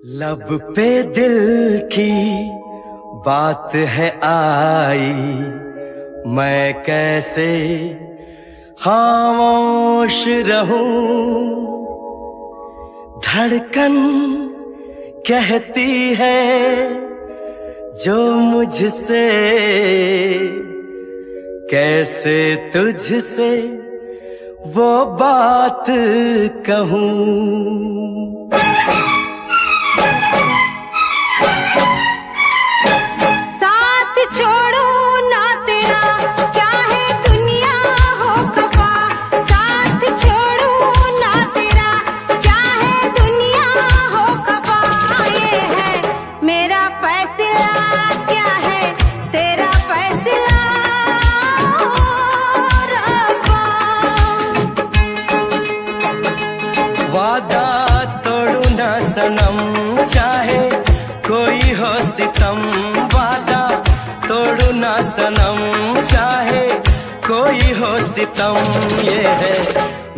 लब पे दिल की बात है आई, मैं कैसे खामोश रहूं। धड़कन कहती है जो मुझसे, कैसे तुझसे वो बात कहूं। वादा तोड़ू ना सनम, चाहे कोई हो सितम। वादा तोड़ू ना सनम, चाहे कोई हो सितम। ये है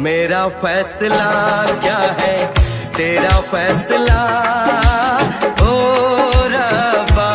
मेरा फैसला, क्या है तेरा फैसला ओ रब्बा।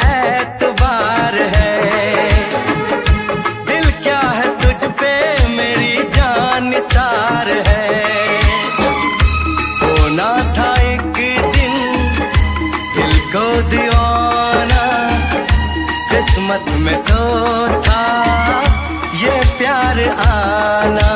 एतबार है दिल, क्या है तुझ पे मेरी जान निसार है। होना था एक दिन दिल को दीवाना, किस्मत में तो था ये प्यार आना।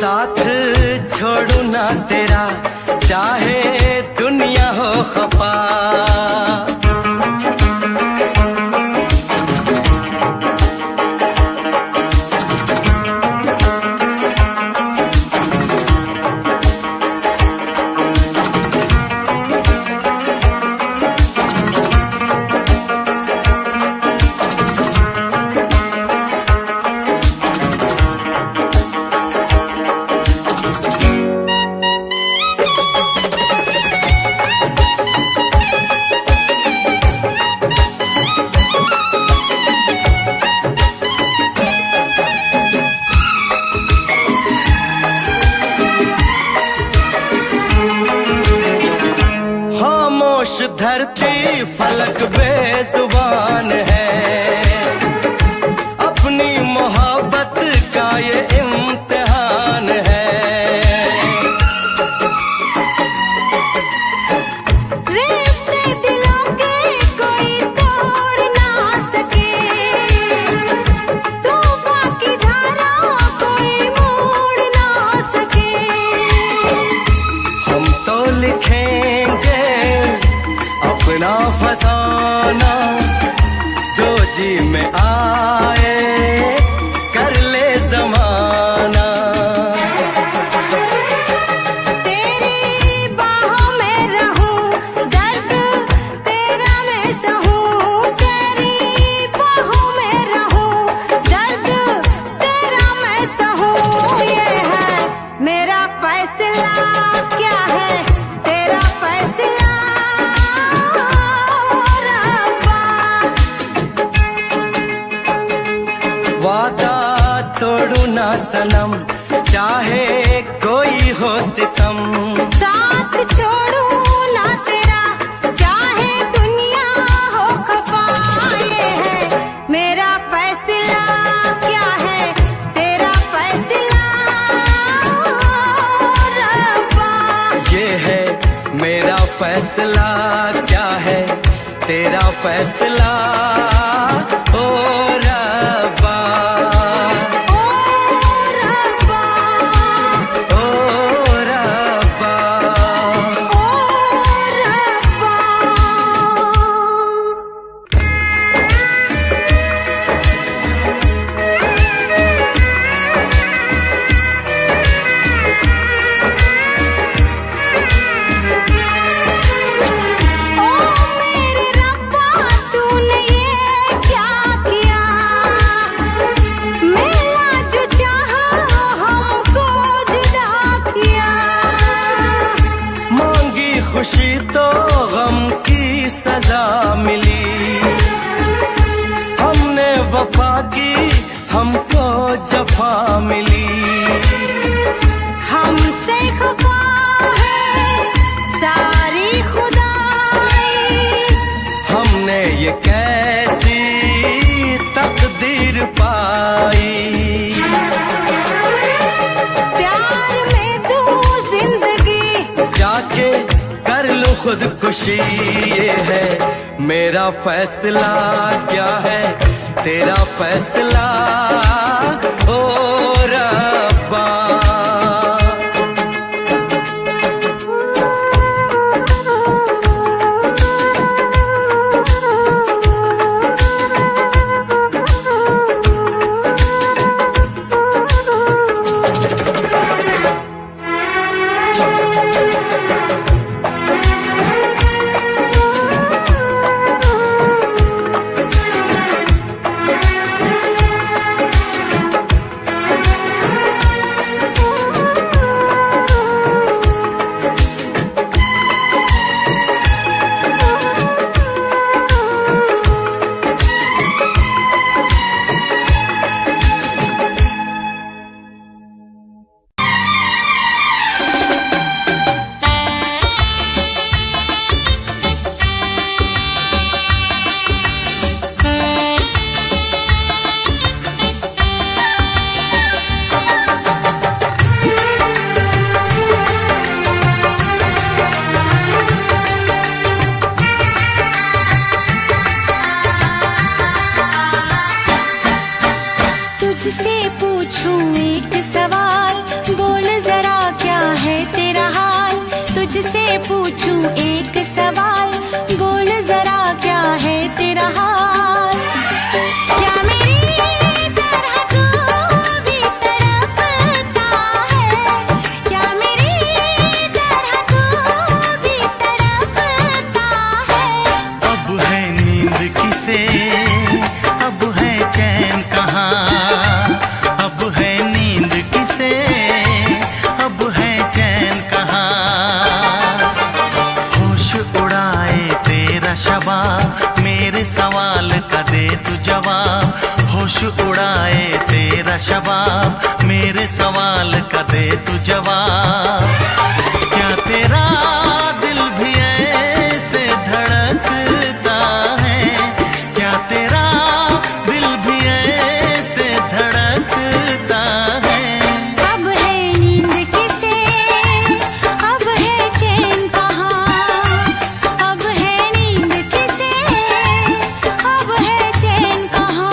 साथ छोड़ू ना तेरा, चाहे दुनिया हो खफा। खामोश धरती फलक बेजुबान है, अपनी मोहब्बत का ये इम्तिहान है। रिश्ते दिलों के कोई तोड़ ना सके, तूफान की धारा कोई मोड़ ना सके। हम तो लिखेंगे अपना फसाना, जो जी फैसला क्या है, तेरा फैसला ओ रब्बा, ओ रब्बा, ओ रब्बा। ओ रब्बा। खुशी तो गम की सजा मिली, हमने वफा की हमको जफा मिली। हमसे खफा है सारी खुदाई, हमने ये कैसी तकदीर पाई। प्यार में तू जिंदगी जाके कर लो खुदकुशी, ये है मेरा फैसला क्या है, तेरा फैसला ओ रब्बा। तुझसे पूछूं एक सवाल, बोल जरा क्या है तेरा हाल। तुझसे पूछूं एक सवाल, बोल जरा क्या है तेरा हाल। क्या मेरी तरह तू भी तड़पता है, क्या मेरी तरह तू भी तड़पता है। अब है नींद किसे, अब है चैन कहाँ, अब है नींद किसे, अब है चैन कहाँ। होश उड़ाए तेरा शबाब, मेरे सवाल का दे तू जवाब। होश उड़ाए तेरा शबाब, मेरे सवाल का दे तू जवाब। क्या तेरा दिल भी ऐसे धड़कता है, क्या तेरा दिल भी ऐसे धड़कता है। अब है नींद किसे, अब है चैन कहाँ। अब है नींद किसे, अब है चैन कहाँ।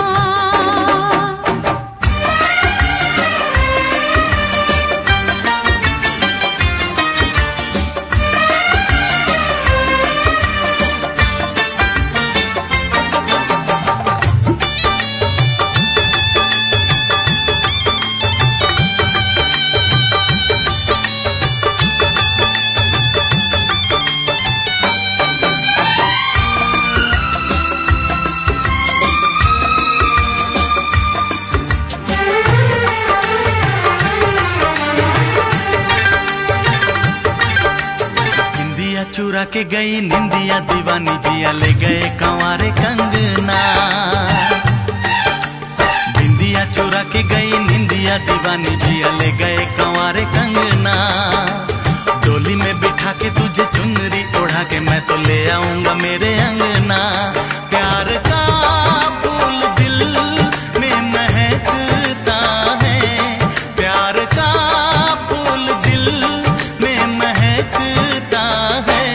निंदिया चुरा के गई निंदिया दीवानी, जिया ले गए कंवारे कंगना। बिंदिया चुरा के गई निंदिया दीवानी, जिया ले गए कंवारे कंगना। डोली में बिठा के तुझे चुनरी ओढ़ा के मैं तो ले आऊंगा मेरे अंगना। प्यार का फूल दिल में महकता है, प्यार का फूल दिल में महकता है।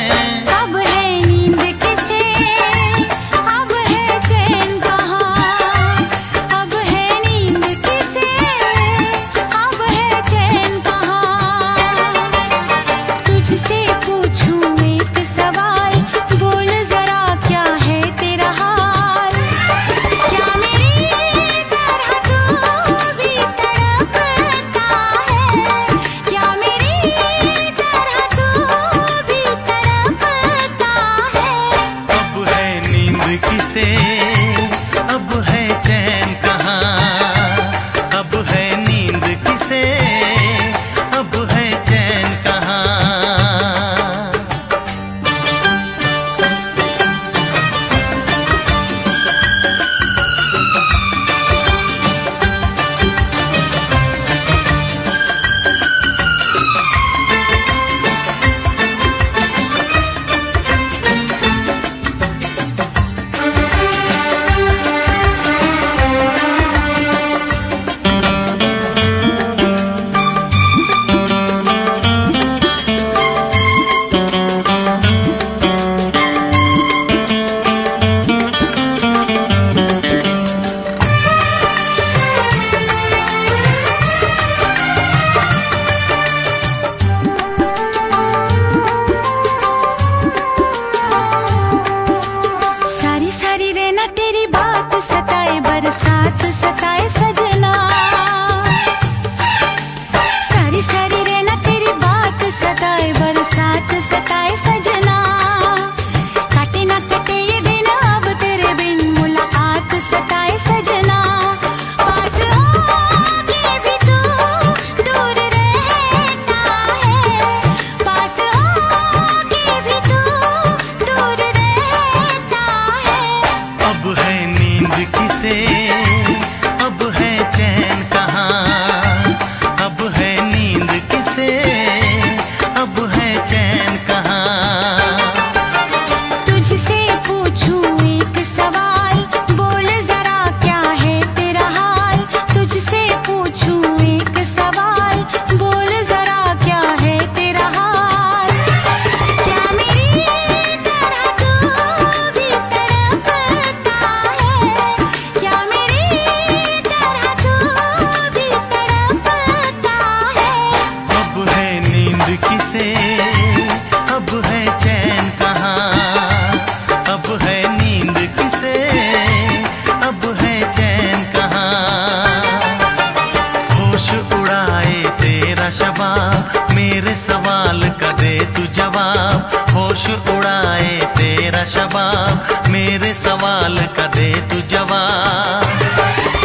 सवाल का दे तू जवाब।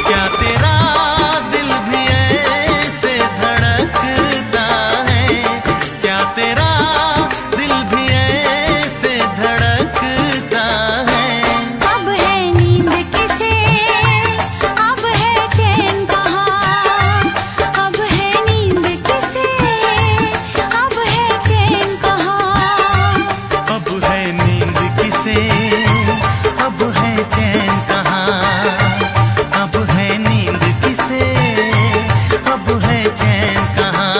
क्या तेरा दिल भी ऐसे धड़कता है, क्या तेरा दिल भी ऐसे धड़कता है। अब है नींद किसे, अब है चैन कहाँ, अब है नींद किसे, अब है चैन कहाँ। अब है नींद किसे, अब है चैन कहाँ। अब है नींद किसे, अब है चैन कहाँ।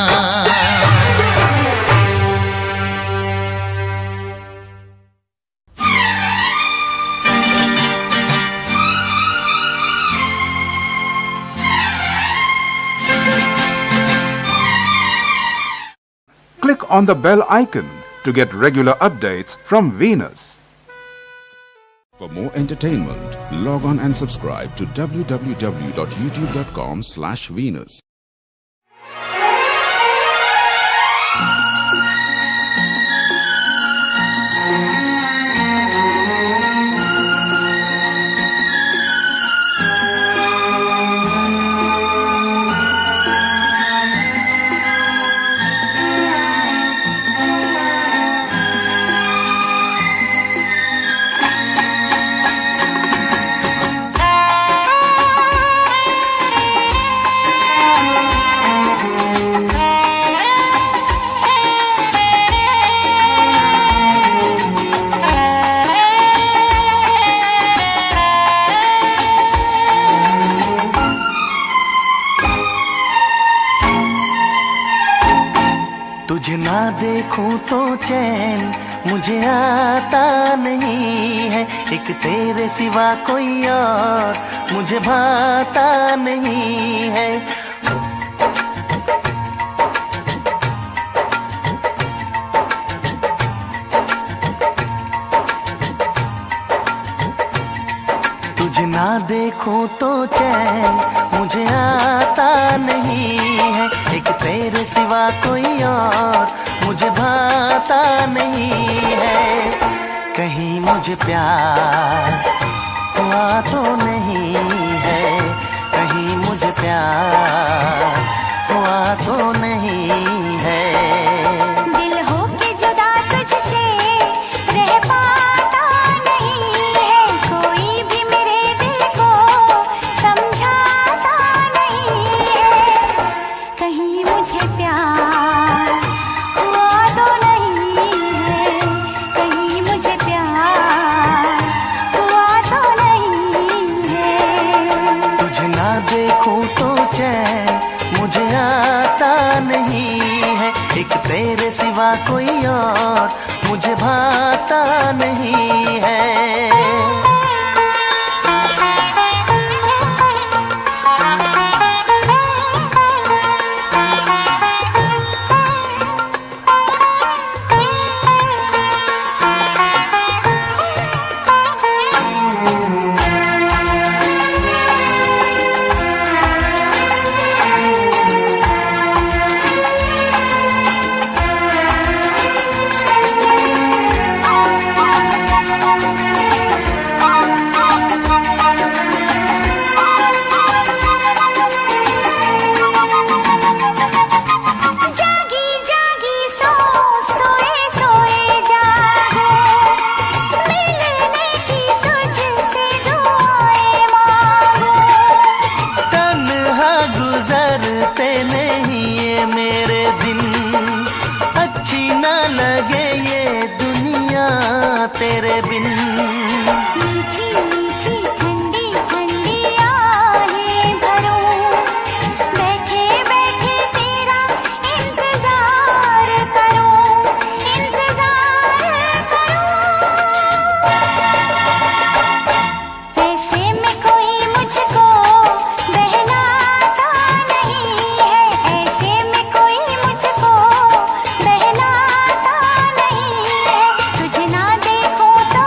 Click on the bell icon to get regular updates from Venus. For more entertainment, log on and subscribe to www.youtube.com/Venus. तुझे ना देखूं तो चैन मुझे आता नहीं है, एक तेरे सिवा कोई और मुझे भाता नहीं है। तुझे ना देखूं तो चैन मुझे आता नहीं है, एक तेरे सिवा कोई और मुझे भाता नहीं है। कहीं मुझे प्यार हुआ तो नहीं है, कहीं मुझे प्यार हुआ तो नहीं है। दिल हो के जुदा तुझसे रह पाता नहीं है, कोई भी मेरे दिल को समझाता नहीं है। कहीं मुझे प्यार हुआ तो नहीं है, कहीं मुझे प्यार हुआ तो नहीं है। तुझे ना देखूं तो चैन मुझे आता नहीं है, एक तेरे सिवा कोई और मुझे भाता नहीं है। जागी जागी सो सोए सोए जागो, मिलने की तुझसे दुआएं मांगो। तन्हा गुजरते नहीं ये मेरे दिन, अच्छी ना लगे ये दुनिया तेरे बिन। मीठी मीठी ठंडी ठंडी आहें भरूं, बैठे बैठे तेरा इंतजार करूं, इंतजार करूं। ऐसे में कोई मुझको बहलाता नहीं है, ऐसे में कोई मुझको बहलाता नहीं है। तुझे ना देखूं तो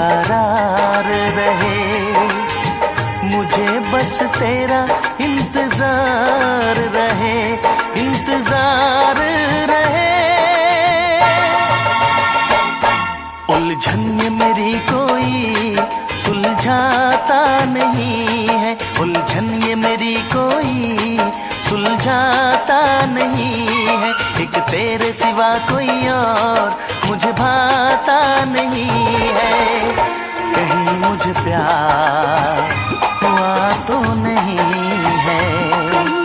बेकरार रहे, मुझे बस तेरा इंतजार रहे, इंतजार रहे। उलझन ये मेरी कोई सुलझाता नहीं है, उलझन ये मेरी कोई सुलझाता नहीं है। एक तेरे सिवा कोई और मुझे भाता नहीं है। कहीं मुझे प्यार हुआ तो नहीं है,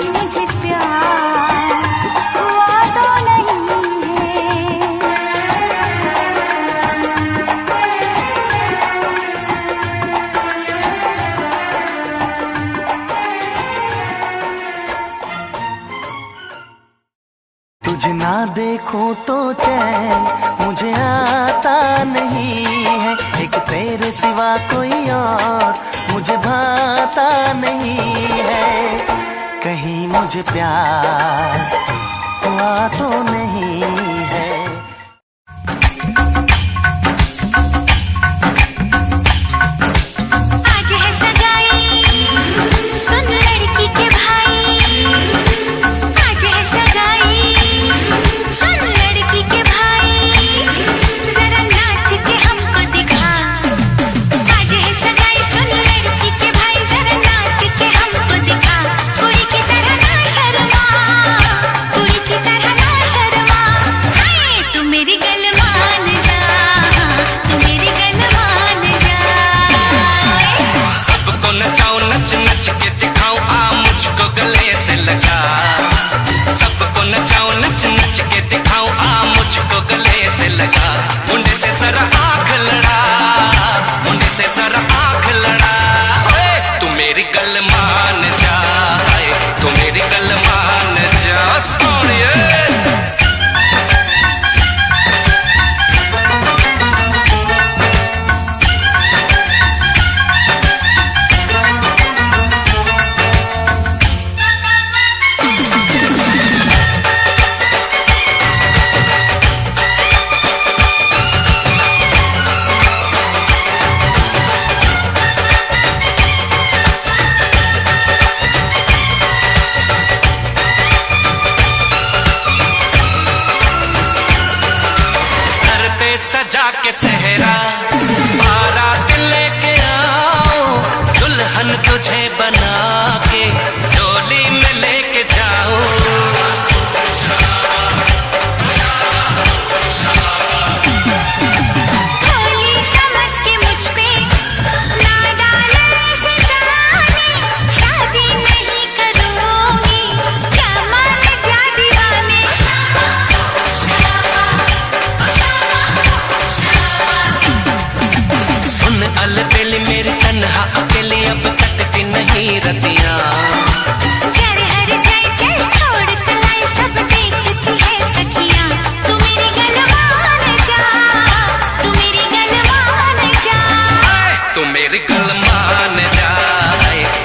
मुझे प्यार हुआ तो नहीं है। तुझे ना देखूं तो चैन मुझे आता नहीं है। एक तेरे सिवा कोई और मुझे भाता नहीं है। कहीं मुझे प्यार हुआ तो नहीं है। आज है सगाई, सुन लड़की के भाई। आज है सगाई, सुन लड़की के भाई। जरा नाच के हमको दिखा। आज है सगाई, सुन लड़की के भाई। जरा नाच के हमको दिखा। कुड़ी की तरह ना शर्मा, कुड़ी की तरह ना शर्मा। हाय तू मेरी गल मान जा, तू मेरी गल मान जा। सबको नचाओ, नच नच के दिखाओ, आ मुझको गले से लगा। सबको नचाओ, नच नच के दिखाओ, आ मुझको गले से लगा। मुंडे से जरा आंख लड़ा, मुंडे से जरा आंख लड़ा। ओए तू मेरी गल मान जा, तू मेरी गल मान जा। सोनिए सजा के सहरा, बारात लेके आओ। दुल्हन तुझे बना के डोली में लेके जाओ। भोली समझ के मुझ पे ना डाले ऐसे ताने। शादी नहीं करूंगी, क्या मान जा दीवाने। सुन अलबेली मेरी तन्हा अकेली, अब कटती नहीं रतियां। जर हर जाए चल छोड़ कलाई, सब देखती है सखियां। तू मेरी गल मान जा, तू मेरी गल मान जा। तू मेरी गल मान जा,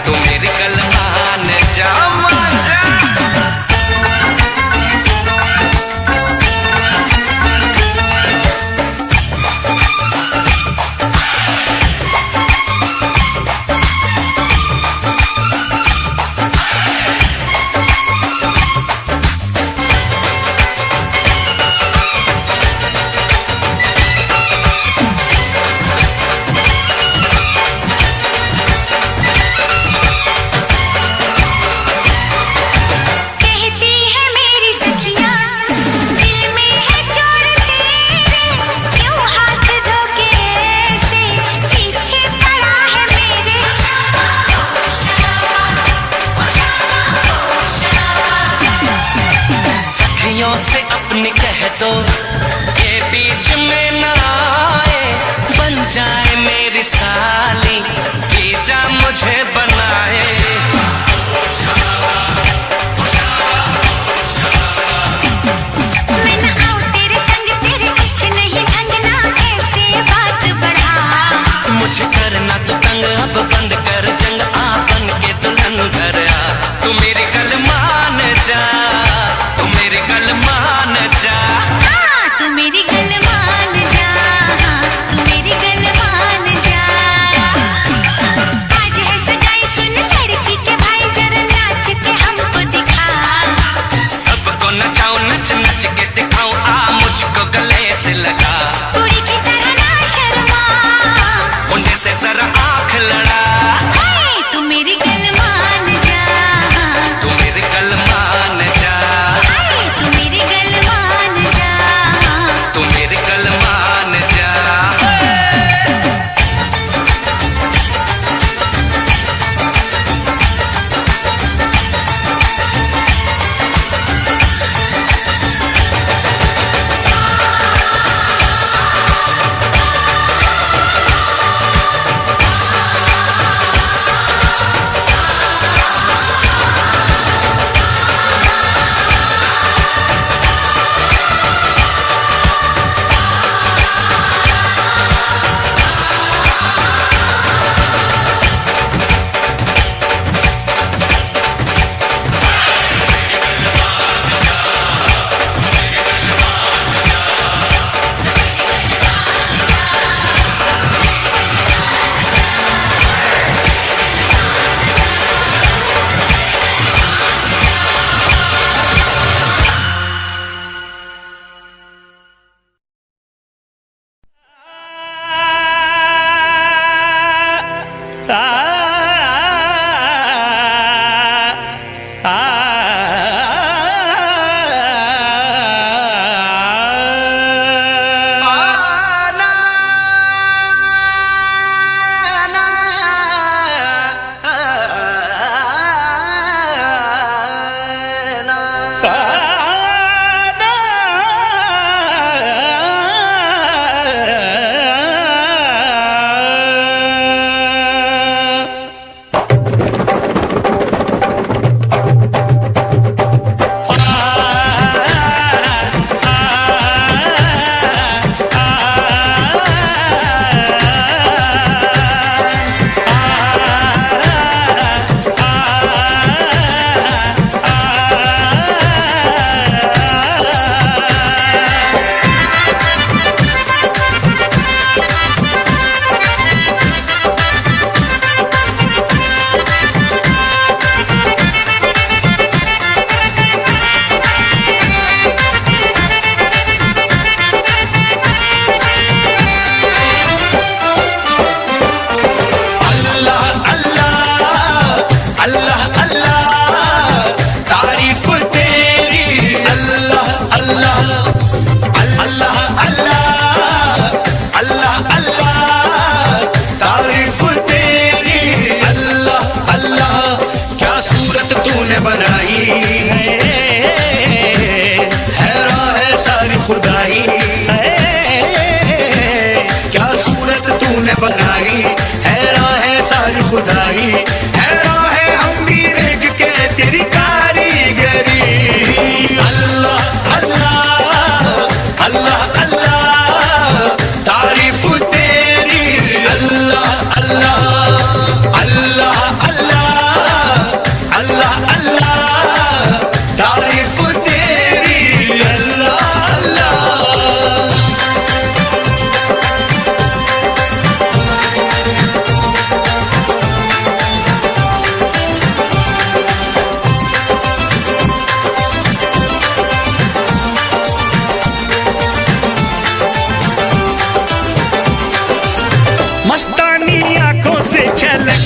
तू मेरी गल मान जा, मान जा। कहती है मेरी सखियां, दिल में है चोर तेरे। क्यों हाथ धोके ऐसे पीछे पड़ा है मेरे। सखियों से अपनी कह दो, ये बीच में ना आए। बन जाए मेरी साली, जीजा मुझे बनाए। मैं ना आऊं तेरे संग, तेरे अच्छे नहीं ढंग ना ऐसे बात बढ़ा। मुझे करना तो तंग, अब बंद कर जंग, आ बन के दुल्हन घर आ। तू मेरी गल मान जा, तू मेरी गल मान जा। हाँ तू मेरी गल मान जा, तू मेरी गल मान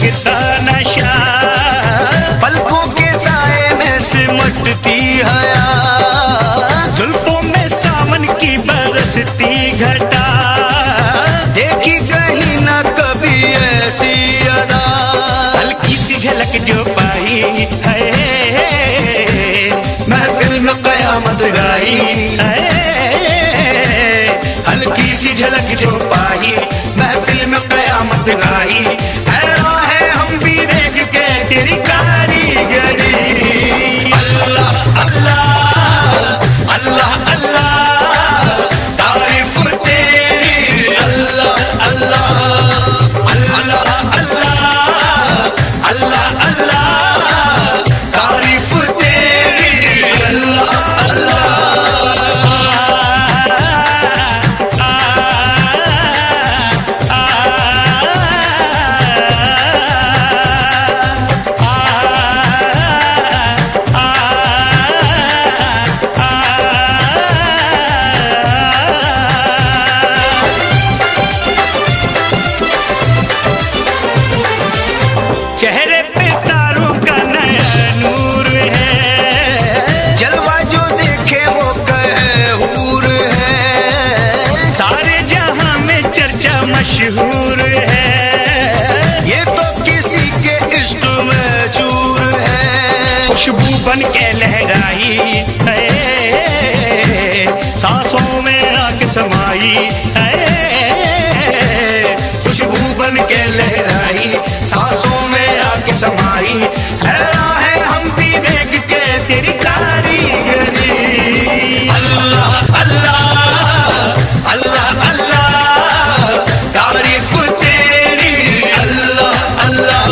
लगता नशा, पलकों के साए में सिमटती हया, जुल्फों में सावन की बरसती घटा, देखी कहीं ना कभी ऐसी अदा, हल्की सी झलक जो पाई है, महफिल में कयामत गाई है, हल्की सी झलक जो पाई, महफिल में कयामत गाई। हैरान है हम भी देख के तेरी कारीगरी। अल्लाह अल्लाह अल्लाह अल्लाह तारीफ तेरी। अल्लाह अल्लाह अल्लाह अल्लाह अल्लाह अल्लाह तारीफ तेरी। अल्लाह अल्लाह चेहरे पे तारों का नया नूर है, जलवा जो देखे वो कहे हूर है, सारे जहां में चर्चा मशहूर है, ये तो किसी के इश्क में चूर है। खुशबू बन के लहराई है, सांसों में आके समाई है, खुशबू बन के लहराई, सांसों में आके समाई। हैरान है हम भी देख के तेरी कारीगरी। अल्लाह अल्लाह अल्लाह अल्लाह तारीफ तेरी। अल्लाह अल्लाह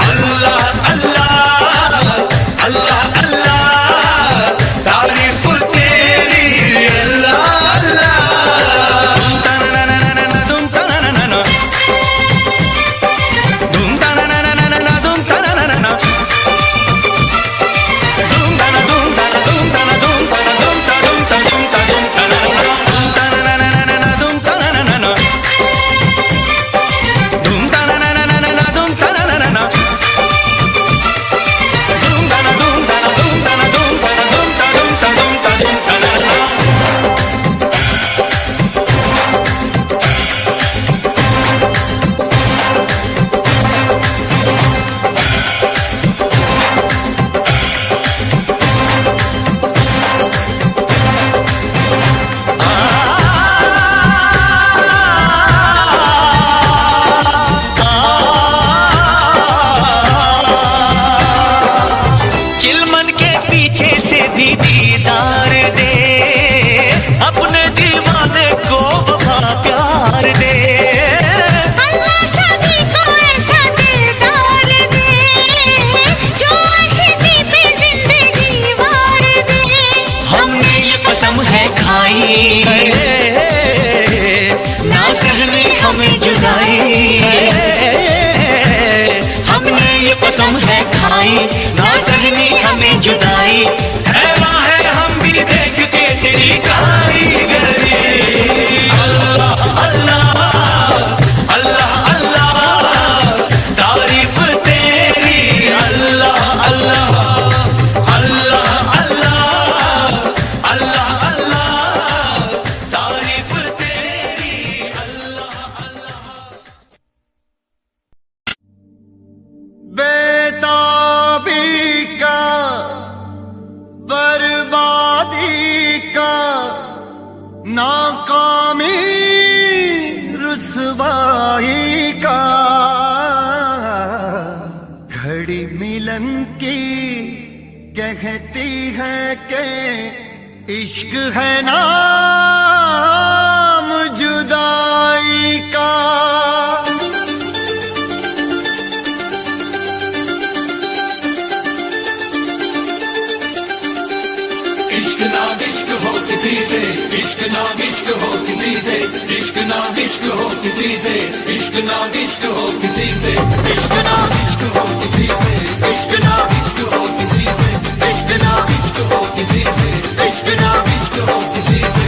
अल्लाह अल्लाह अल्लाह अल्लाह तारीफ तेरी। अल्लाह अल्लाह चिलमन के पीछे से भी दीदार दे, अपने दीवाने को वफा प्यार दे, अल्लाह सभी को ऐसा दिलदार दे, जो आशिकी पे जिंदगी वार दे। हमने ये कसम है खाई, ना सहनी हमें जुदाई। हमने ये कसम है खाई, ना सहनी हमें जुदाई। हैरान है हम भी देख के तेरी कारीगरी। अल्लाह अल्लाह अल्लाह अल्लाह तारीफ तेरी। अल्लाह अल्लाह अल्लाह अल्लाह अल्लाह अल्लाह तारीफ तेरी। अल्लाह अल्लाह। बेताबी का, बर्बादी का, नाकामी रुसवाई का, घड़ी मिलन की कहती है कि इश्क है नाम जुदाई का। इश्क ना इश्क हो किसी से, इश्क ना इश्क हो किसी से, इश्क ना इश्क हो किसी से, इश्क ना इश्क हो किसी से, इश्क ना इश्क हो किसी से, इश्क ना इश्क हो किसी से, इश्क ना इश्क हो किसी से, इश्क ना इश्क हो किसी से।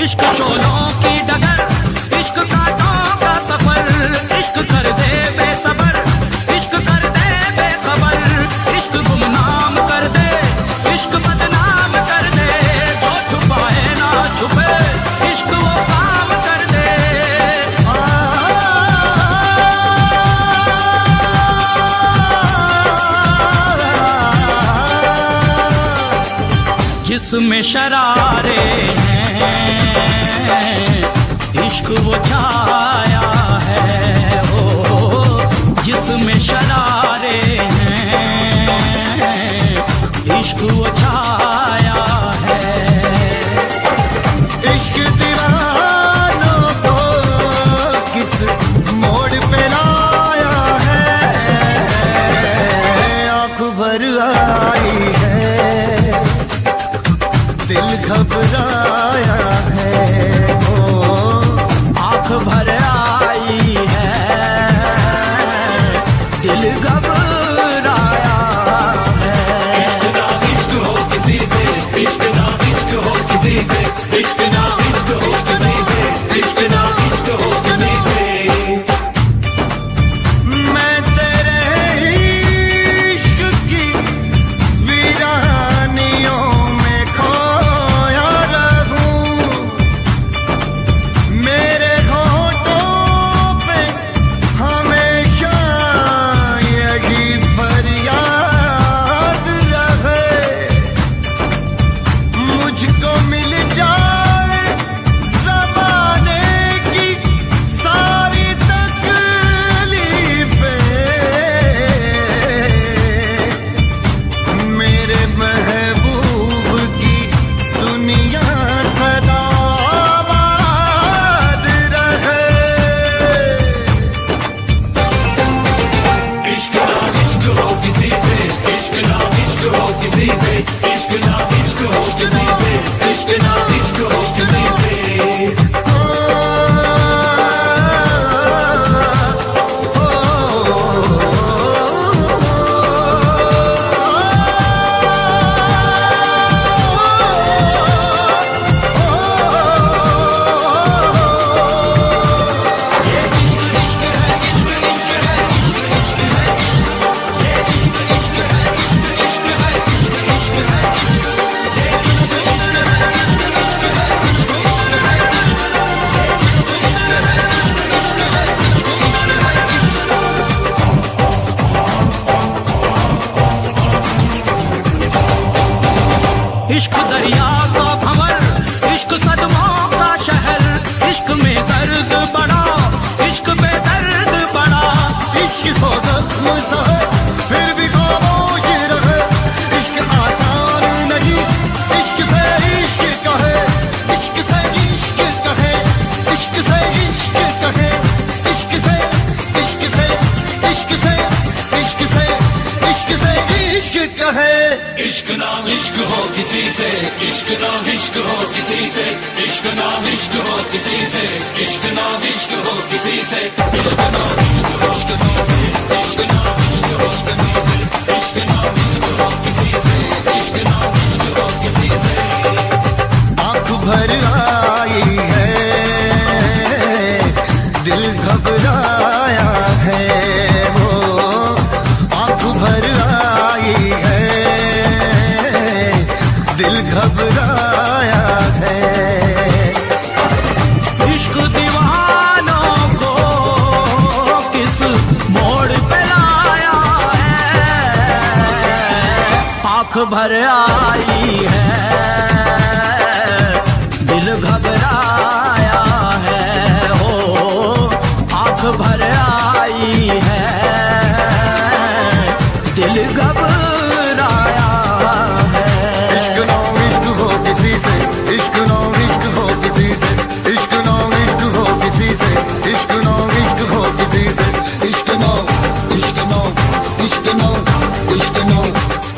इश्क शोलों की डगर, इश्क कांटों का सफर, इश्क कर दे बेसबर, इश्क कर दे बेखबर, इश्क गुमनाम कर दे, इश्क बदनाम कर दे, जो छुपाए ना छुपे, इश्क वो काम कर दे। जिसमें शरारे हैं, इश्क वो छाया है, ओ जिसमें शरारे हैं, इश्क वो छाया है। इश्क दीवानों को किस मोड़ पे लाया है, आंख भर आई है, दिल घबराया है, ओ आंख भर आई है, दिल घबराया है। इश्क ना इश्क हो किसी से, इश्क ना इश्क हो किसी से, इश्क ना इश्क हो किसी से, इश्क ना इश्क हो किसी से। मैं तेरे इश्क की वीरानियों में खोया रहूं, मेरे होठों पे हमेशा यही फरियाद रहे, मुझको मिल जाए ज़माने की सारी तकलीफें, मेरे महबूब की दुनिया सदा आबाद रहे। इश्क ना इश्क हो किसी से, इश्क ना इश्क हो किसी से, इश्क ना इश्क हो किसी से, इश्क ना इश्क हो किसी से। इश्क दरिया का भंवर, इश्क सदमों का शहर, इश्क में दर्द बड़ा, इश्क में दर्द बड़ा। इश्क सो जख्म सहे फिर भी खामोश रहे, इश्क आसान नहीं, इश्क से इश्क कहे, इश्क से इश्क कहे, इश्क से इश्क कहे, इश्क से इश्क से इश्क से इश्क से इश्क से इश्क कहे। इश्क ना इश्क हो किसी से, इश्क ना इश्क हो किसी से, इश्क ना इश्क हो किसी से, इश्क ना इश्क हो किसी से, इश्क ना इश्क हो किसी से, इश्क ना इश्क हो किसी से, इश्क ना इश्क हो किसी से, इश्क ना इश्क हो किसी से। आंख भर आई है, दिल घबराया है, वो आंख भर आई है, दिल घबराया है। इश्क दीवानों को किस मोड़ पे लाया है, आंख भर आई है, दिल घबराया है, हो आंख भर आई है, दिल घबराया है। इश्क ना इश्क हो किसी से, इश्क ना इश्क हो किसी से, इश्क ना इश्क हो किसी से, इश्क ना इश्क हो किसी से, इश्क ना इश्क ना इश्क ना इश्क ना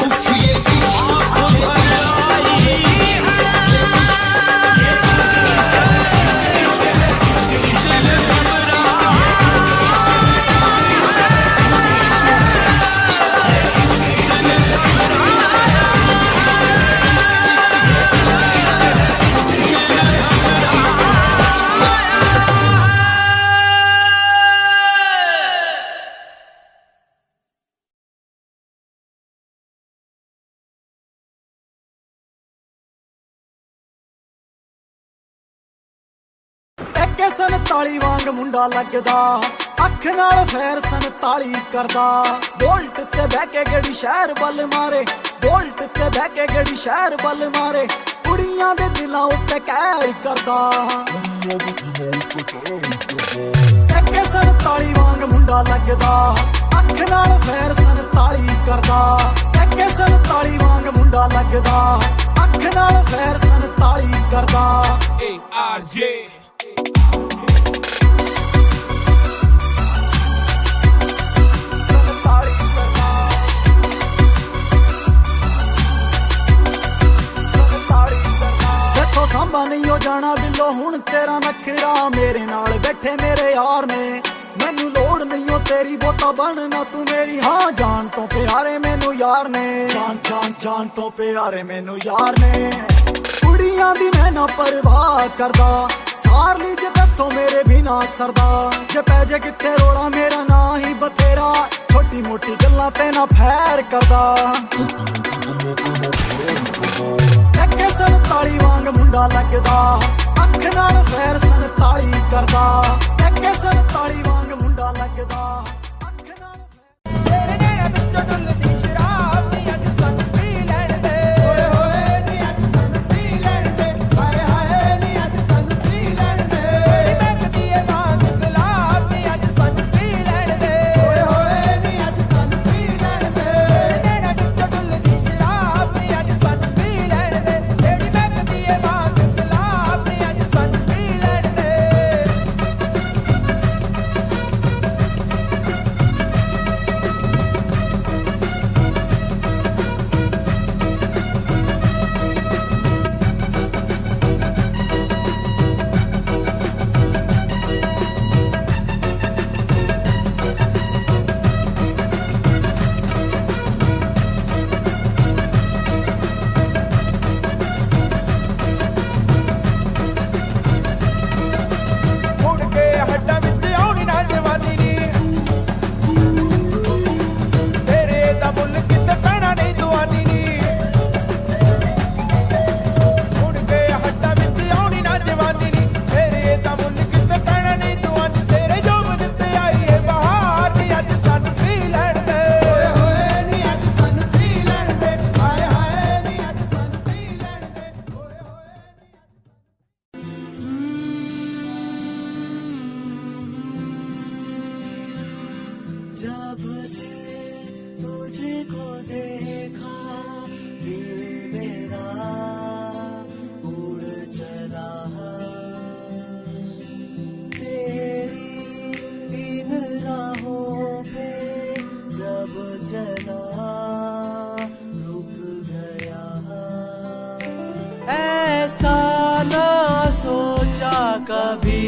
उफ ये इश्क आंख भर आई है, टक्के 47 वांग मुंडा लगदा, अख नाल फेर 47 करदा। बोल्ट ते बह के गड़ी शहर बल मारे, बोल्ट ते बह के गड़ी शहर बल मारे, कुड़ियां दे दिलां उत्ते कहर करदा। टक्के 47 वांग मुंडा लगदा, अख नाल फेर 47 करदा। टक्के 47 वांग मुंडा लगदा, अख नाल फेर 47 करदा। ARJ सांबा नहीं हो जाना बिल्लो हुण तेरा नखरा, मेरे नाल बैठे मेरे यार ने, मैनू लोड़ नहीं हो तेरी बोता बनना तू मेरी। हाँ जान तो प्यारे मैनू यार ने, जान जान जान तो प्यारे मैनू यार ने। कुड़ियां दी मैं ना परवाह करदा, सार ली जे तत्थों मेरे भी ना सरदा। जे पै जे किथे रोड़ा मेरा ना ही बतेरा, छोटी मोटी गल्लां ते ना फैर करदा। टक्के 47 वांग मुंडा लगदा, अख नाल फेर 47 करदा। टक्के 47 वांग मुंडा लगदा, अख नाल तेरे नैना विचों डुलदी शराब नी अज सानू पी लैण दे। होए होए नी अज सानू पी लैण दे, हाय हाय नी अज सानू पी लैण दे। तेरी महकदी ए बांग गुलाब नी अज सानू पी लैण दे। होए होए नी अज सानू पी लैण दे। तेरे नैना विचों डुलदी शराब नी अज सानू पी लैण दे। तेरी महकदी ए बांग गुलाब नी अज सानू पी लैण दे। मुड़ के हड्डां विच आउणी ना जवानी नी, तेरे दा मुल किते पैना नहीं दुआनी नी। मुड़ के हड्डां विच आउणी ना जवानी नी, तेरे दा मुल किते पैना नहीं दुआनी। तेरे जोग दित्ते आई है बहार नी अज सानू पी लैण दे। होए होए नी अज सानू पी लैण दे, हाय हाय नी अज सानू पी लैण दे। होए होए जब से तुझको देखा दिल मेरा उड़ चला, तेरी इन राहों पे जब चला रुक गया। ऐसा ना सोचा कभी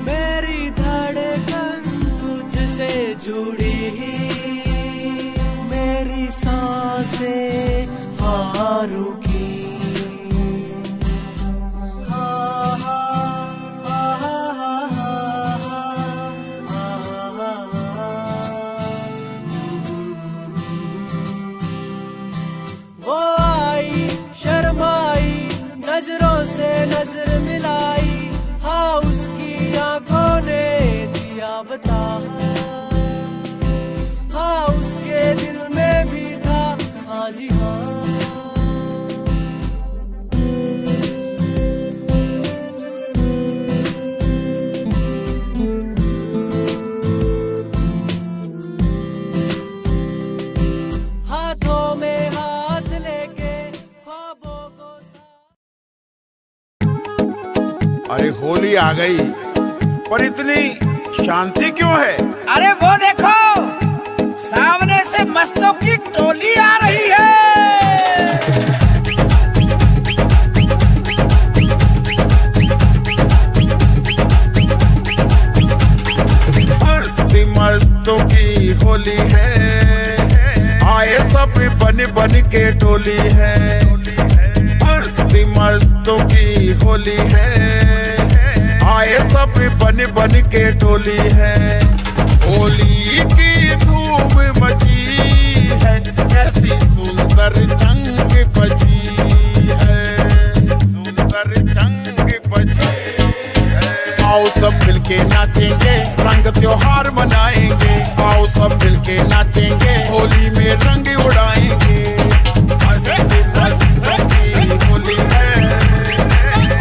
मेरी धड़कन तुझसे जुड़ी, मेरी सांसें हाँ रुकी। हाँ हाँ हाँ हाँ हाँ वो आई शर्माई, नजरों से नजर मिलाई, हाँ उसकी आंखों ने दिया बता, हाँ उसके दिल में भी था, हाँ जी हाँ। हाथों में हाथ लेके ख्वाबों को अरे होली आ गई, पर इतनी शांति क्यों है? अरे वो देखो सामने से मस्तों की टोली आ रही है। मस्ती मस्तों की होली है, आए सब बन बन के टोली है। मस्ती मस्तों की होली है, आए सब बन बन के टोली है। होली की धूम मची है, ऐसी सुंदर जंग बजी है, सुंदर जंग बजी मिलके नाचेंगे, रंग त्योहार मनाएंगे। आओ सब मिलके नाचेंगे, होली में रंग उड़ाएंगे। मस्ती मस्तों की होली है,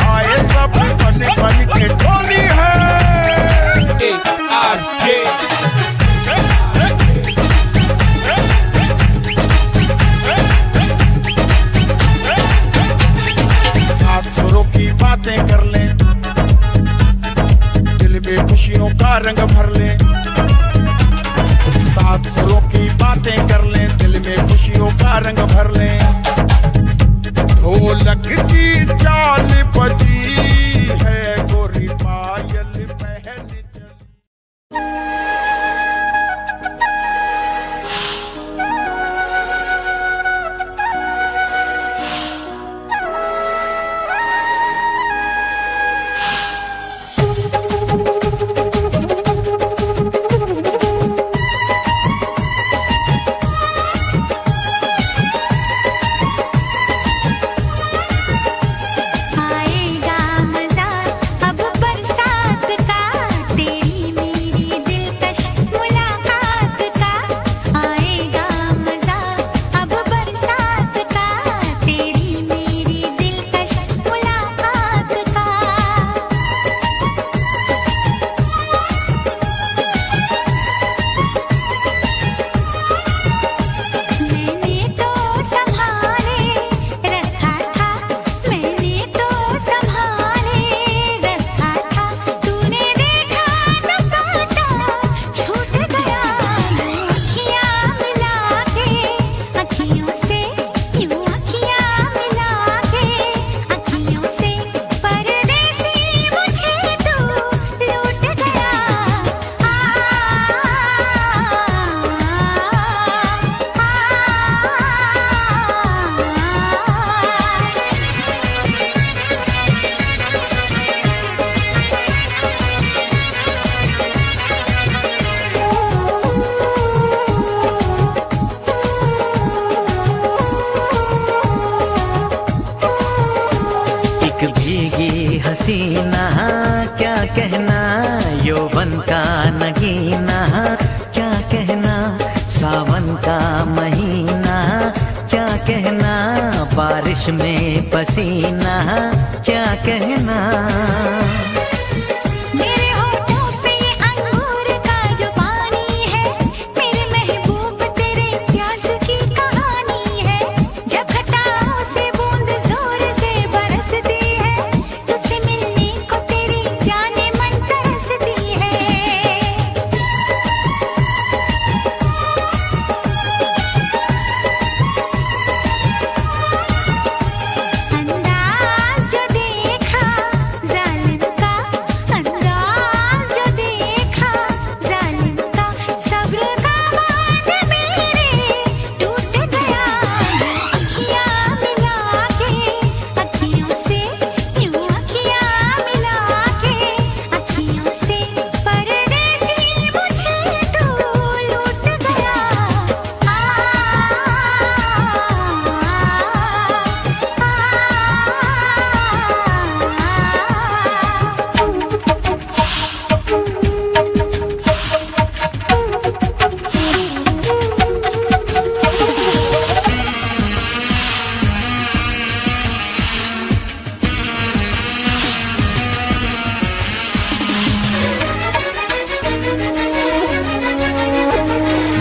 आए सब बन बन के टोली है। सात सुरों की बातें कर लें, दिल में खुशियों का रंग भर लें। सात सुरों की बातें कर लें, दिल में खुशियों का रंग भर लें। ढोलक की चाल बजी है, गोरी पायल पहन चली। आएगा मजा अब बरसात का, तेरी मेरी दिलकश मुलाकात का। आएगा मजा अब बरसात का, तेरी मेरी दिलकश मुलाकात का। मैंने तो संभाले रखा था, मैंने तो संभाले रखा था। तूने देखा तो काटा छूट गया। यूं अखियाँ मिला के अखियों से, यूं अखियाँ मिला के अखियों से, परदेसी मुझे तू लूट गया। एक भीगी हसीना क्या कहना, यौवन का नगीना क्या कहना, सावन का महीना क्या कहना, बारिश में पसीना क्या कहना। मेरे होठों पे ये अंगूर का जो पानी है, मेरे महबूब तेरे प्यास की कहानी है। जब घटाओं से बूंद जोर से बरसती है, तुझसे मिलने को तेरी जाने मन तरसती है। अंदाज जो देखा जालिम का, अंदाज जो देखा जालिम का, सब्र का बांध मेरे टूट गया। अखियाँ मिला के अखियों से, यूं अखियाँ मिला के अखियों से, परदेसी मुझे तू लूट गया।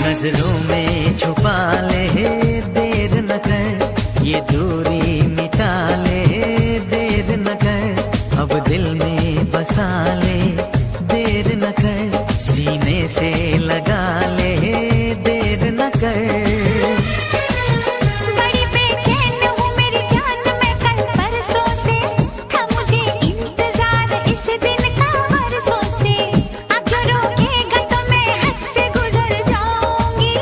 नजरों में छुपा ले देर न कर, ये दूरी मिटा ले देर न कर, अब दिल में बसा ले देर न कर, सीने से लगा ले देर न कर। बड़ी बेचैन हूँ मेरी जान मैं कल परसों से, था मुझे इंतजार इस दिन का बरसों से। अब जो रोकेगा तो मैं हद से गुजर जाऊंगी,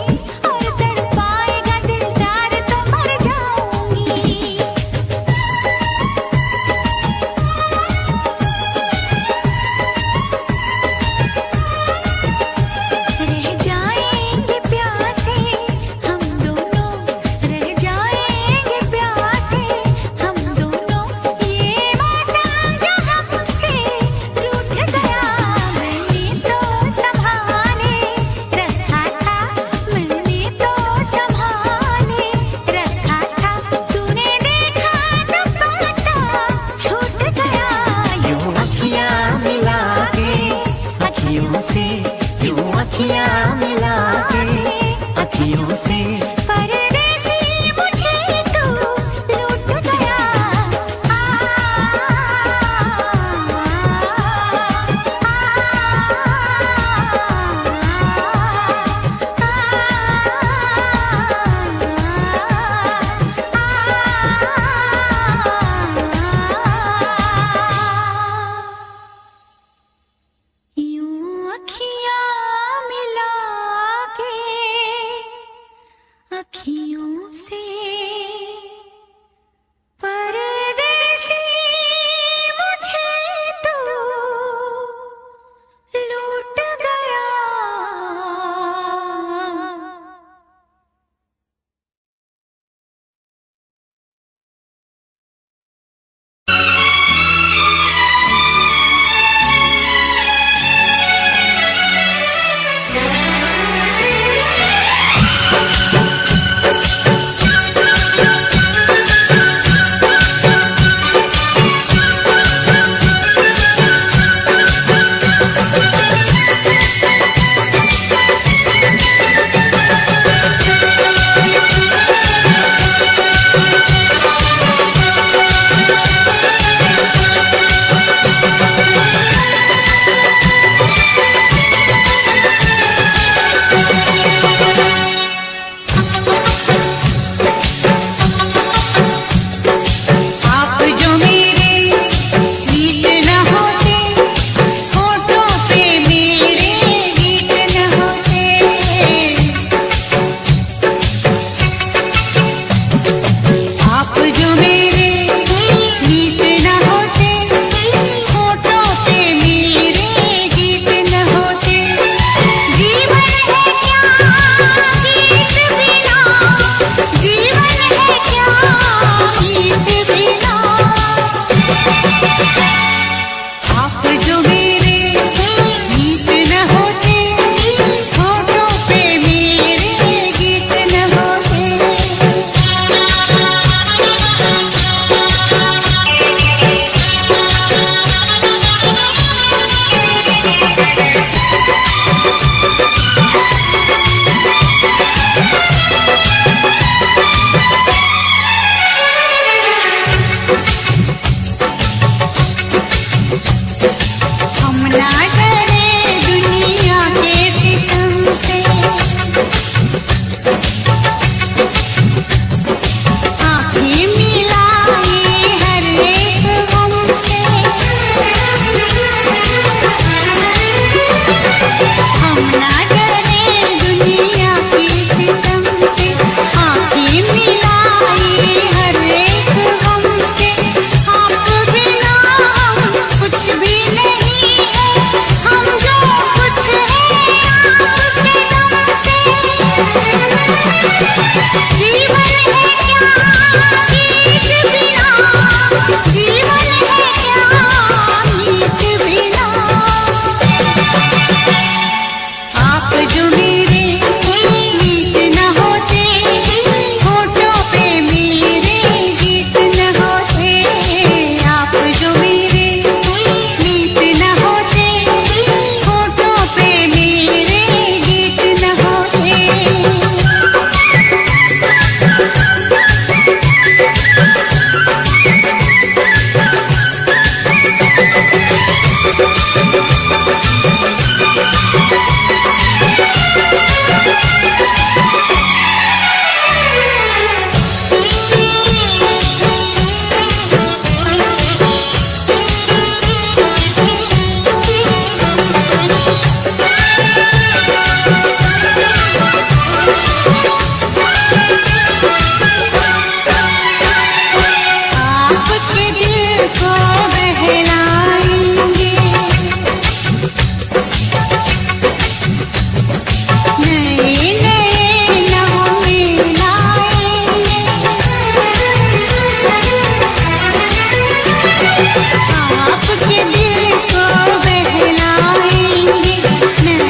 आपके दिल को बहलाएंगे, नए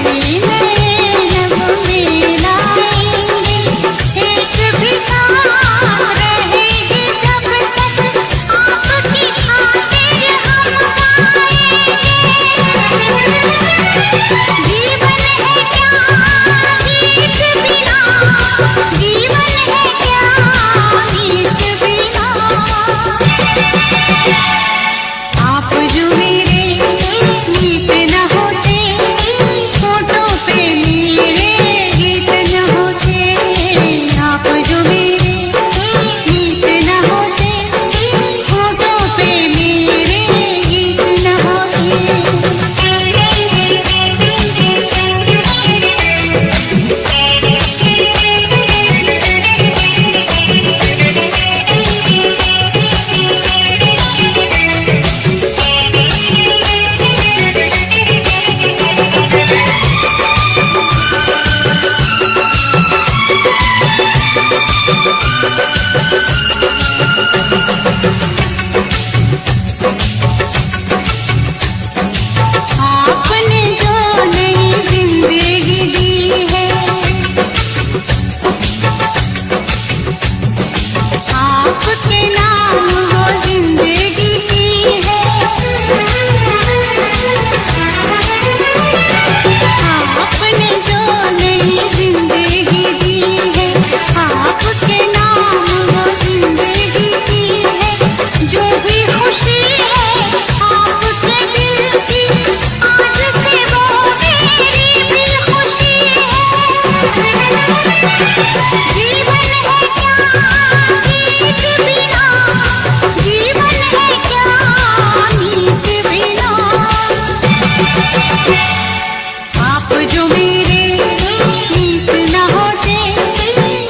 नए लब मिलाएंगे, एक भी सांस रहेगी जब तक आपकी खातिर हम गाएंगे। जीवन है क्या गीत बिना, जीवन है क्या गीत बिना, आप जो मेरे गीत न होते, फोटो पे मेरे गीत न होते, आप जो मेरे गीत न होते, फोटो पे मेरे गीत न आपने जो नई जिंदगी दी है, आपके नाम वो जिंदगी की है। आपने जो नई जिंदगी दी है, आपके नाम वो जिंदगी की है। जो भी खुशी है आपके दिल की, आज से वो मेरी भी खुशी है। जीवन है क्या गीत बिना, जीवन है क्या गीत बिना, आप जो मेरे गीत न होते,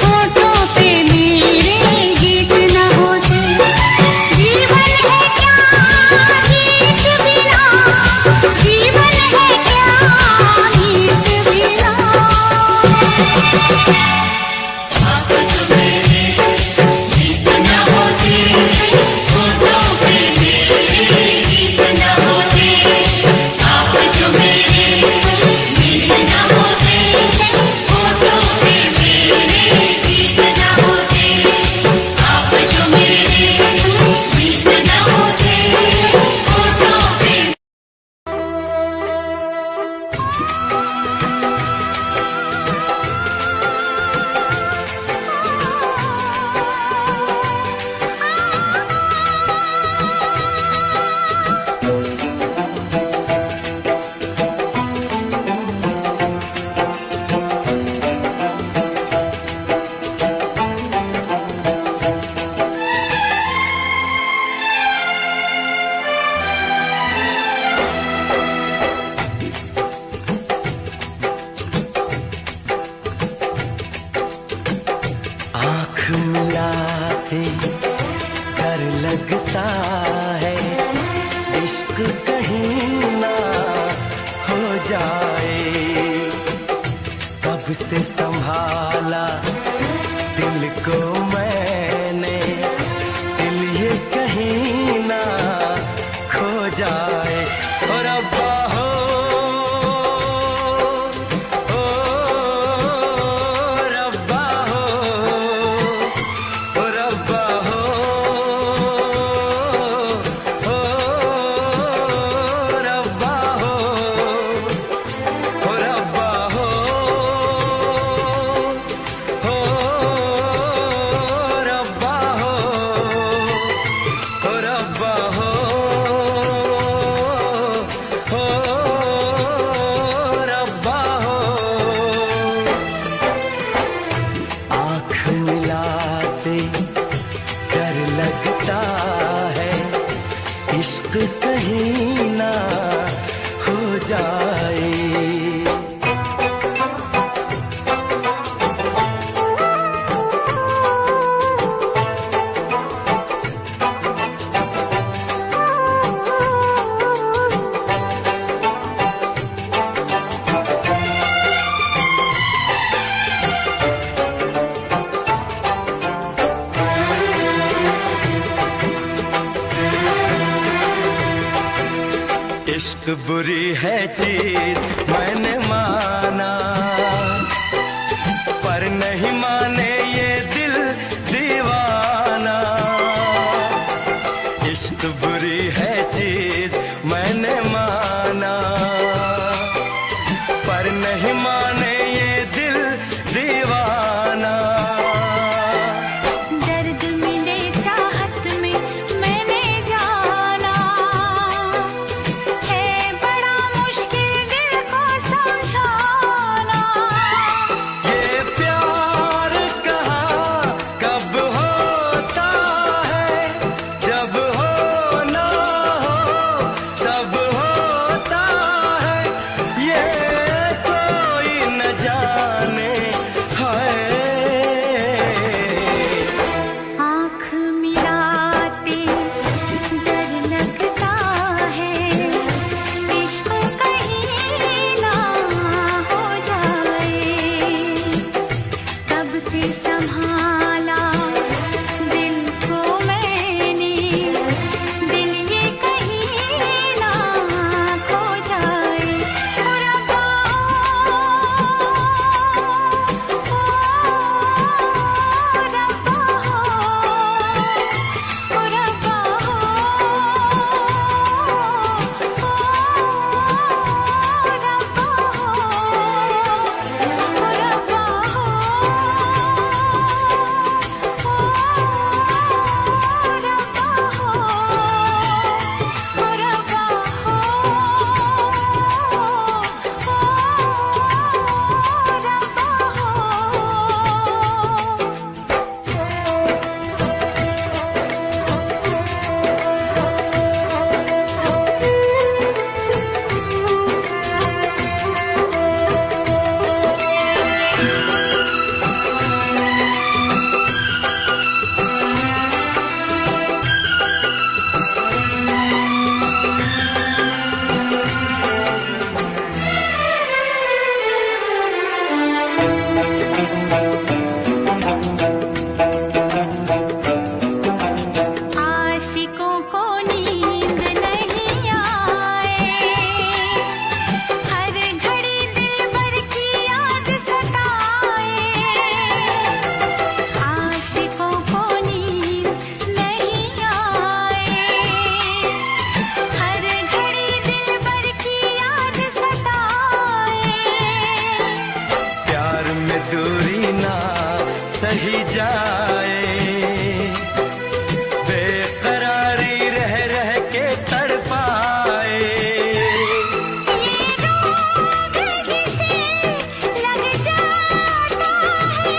फोटो पे मेरे गीत न होते। जीवन है क्या गीत बिना, जीवन है क्या गीत बिना, आप जो मेरे गीत न होते, फोटो पे मेरे गीत न होते, आप जो मेरे गीत न होते, फोटो पे मेरे गीत न होते, आप जो मेरे गीत न होते, फोटो पे। आँख मिलाते डर लगता है, इश्क कहीं ना हो जाए। कब से संभाला दिल को मैंने, दिल ये कहीं ना खो जाए। और अब्बा हो, ओ रब्बा हो, ओ रब्बा हो, ओ रब्बा हो, ओ रब्बा हो, ओ रब्बा इश्क बुरी है चीज मैंने माना, पर नहीं माने ये दिल दीवाना। इश्क बुरी है चीज मैंने माना, पर नहीं माने ये दिल दीवाना। दर्द मिले चाहत में मैंने जाना, है बड़ा मुश्किल दिल को समझाना। ये प्यार कहाँ कब होता है, जब होना हो तब होता है। ये कोई न जाने है। आँख मिलाते डर लगता है, इश्क कहीं ना हो जाए। तब से संभाला दिल को मैंने, दिल ये कहीं ना खो जाए। ओ रब्बा, आशिकों को नींद नहीं आए, हर घड़ी दिलबर की याद सताए। आशिकों को नींद नहीं आए, हर घड़ी दिलबर की याद सताए। प्यार में दूरी ना सही जाए, बेकरारी रह रह के तड़पाए। ये रोग किसे लग जाता है,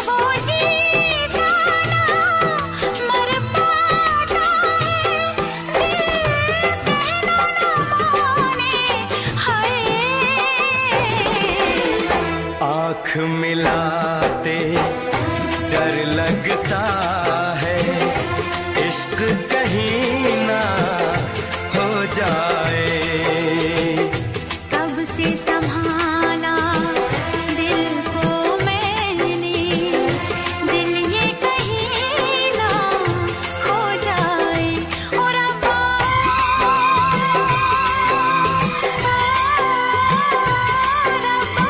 वो जीता ना मर पाता है। दिल कहना ना माने, हाय। आँख मिलाते डर लगता है, इश्क कहीं ना हो जाए। कब से संभाला दिल को मैंने, दिल ये कहीं ना खो जाए। ओ रब्बा, रब्बा,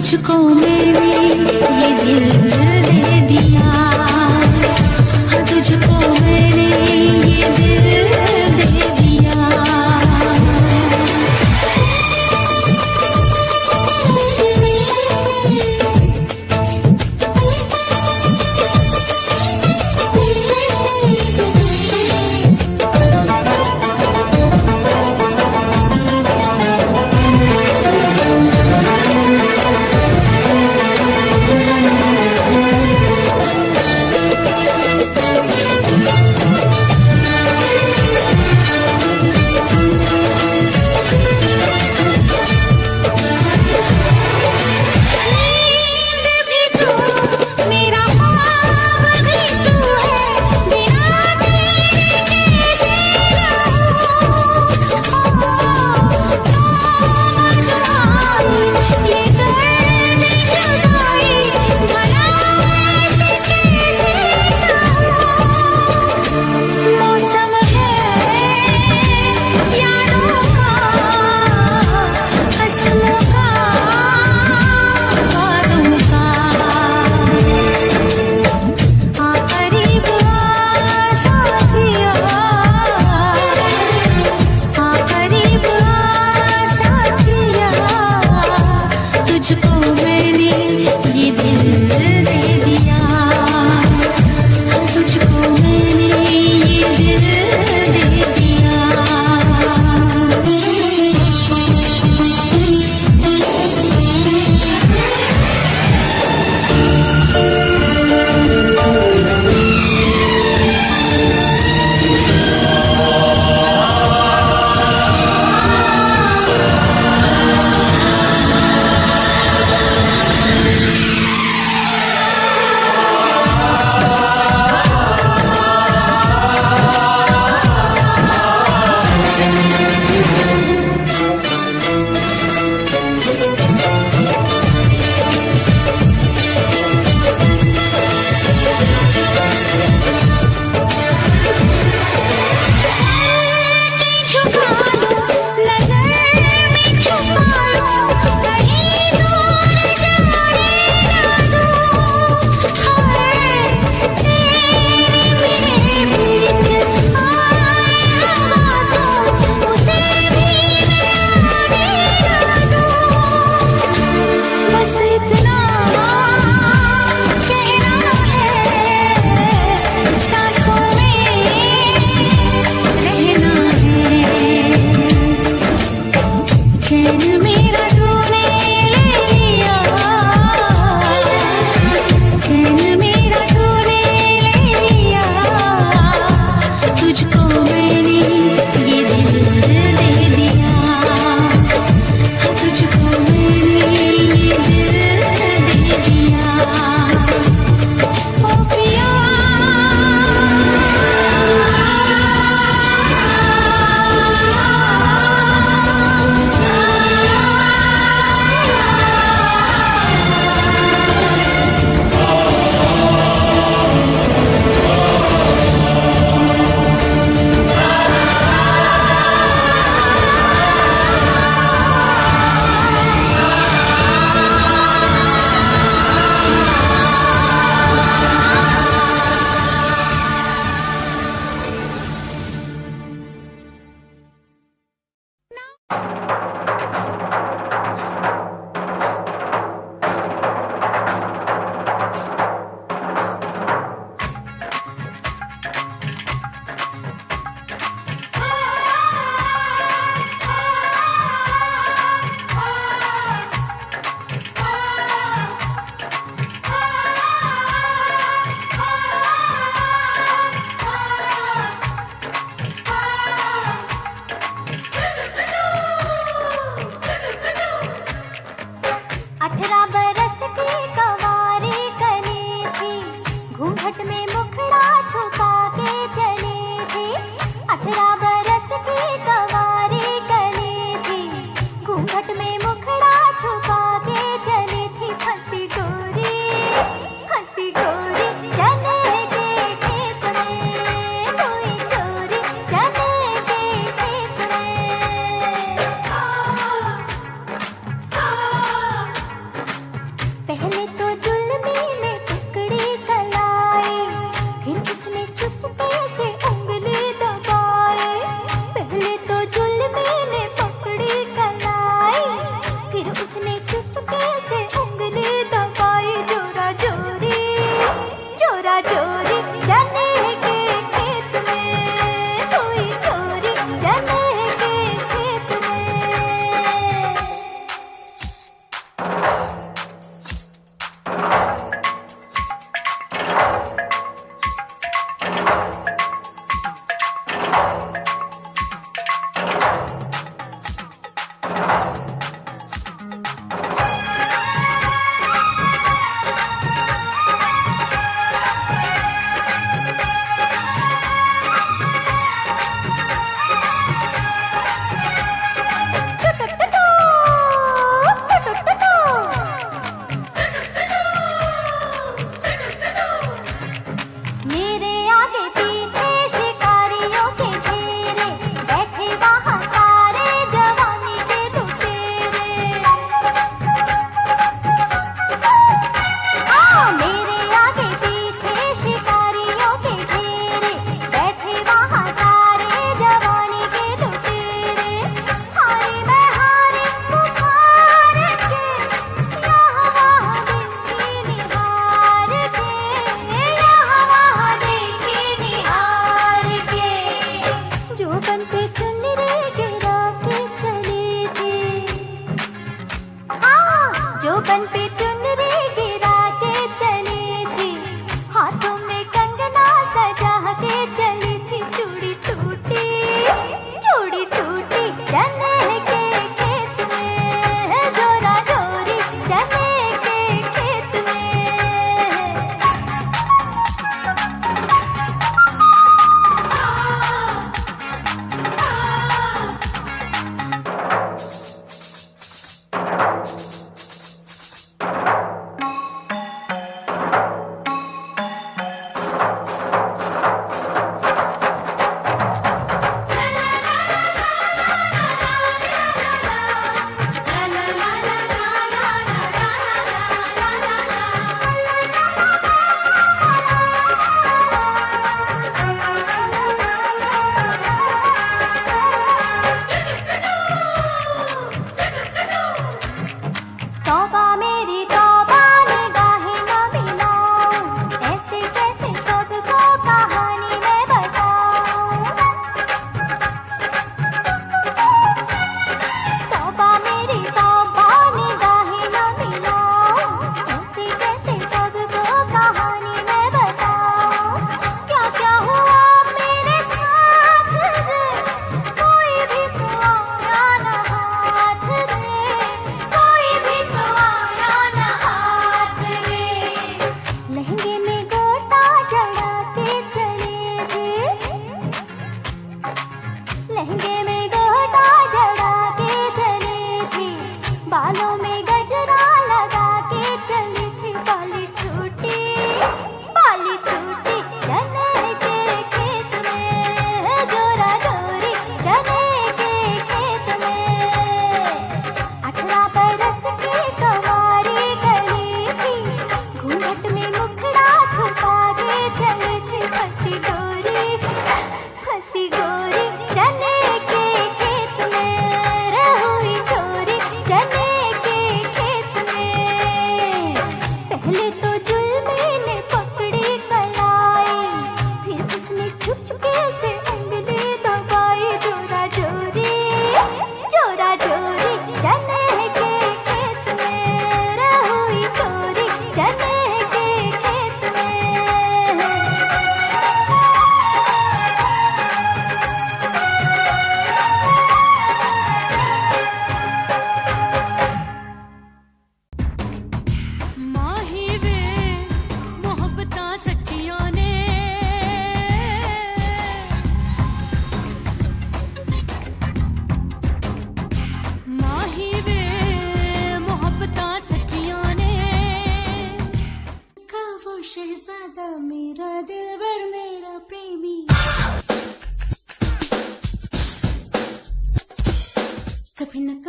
तुझको मैंने ये दिल दे दिया, हाँ तुझको मैंने ये दिल दे दिया।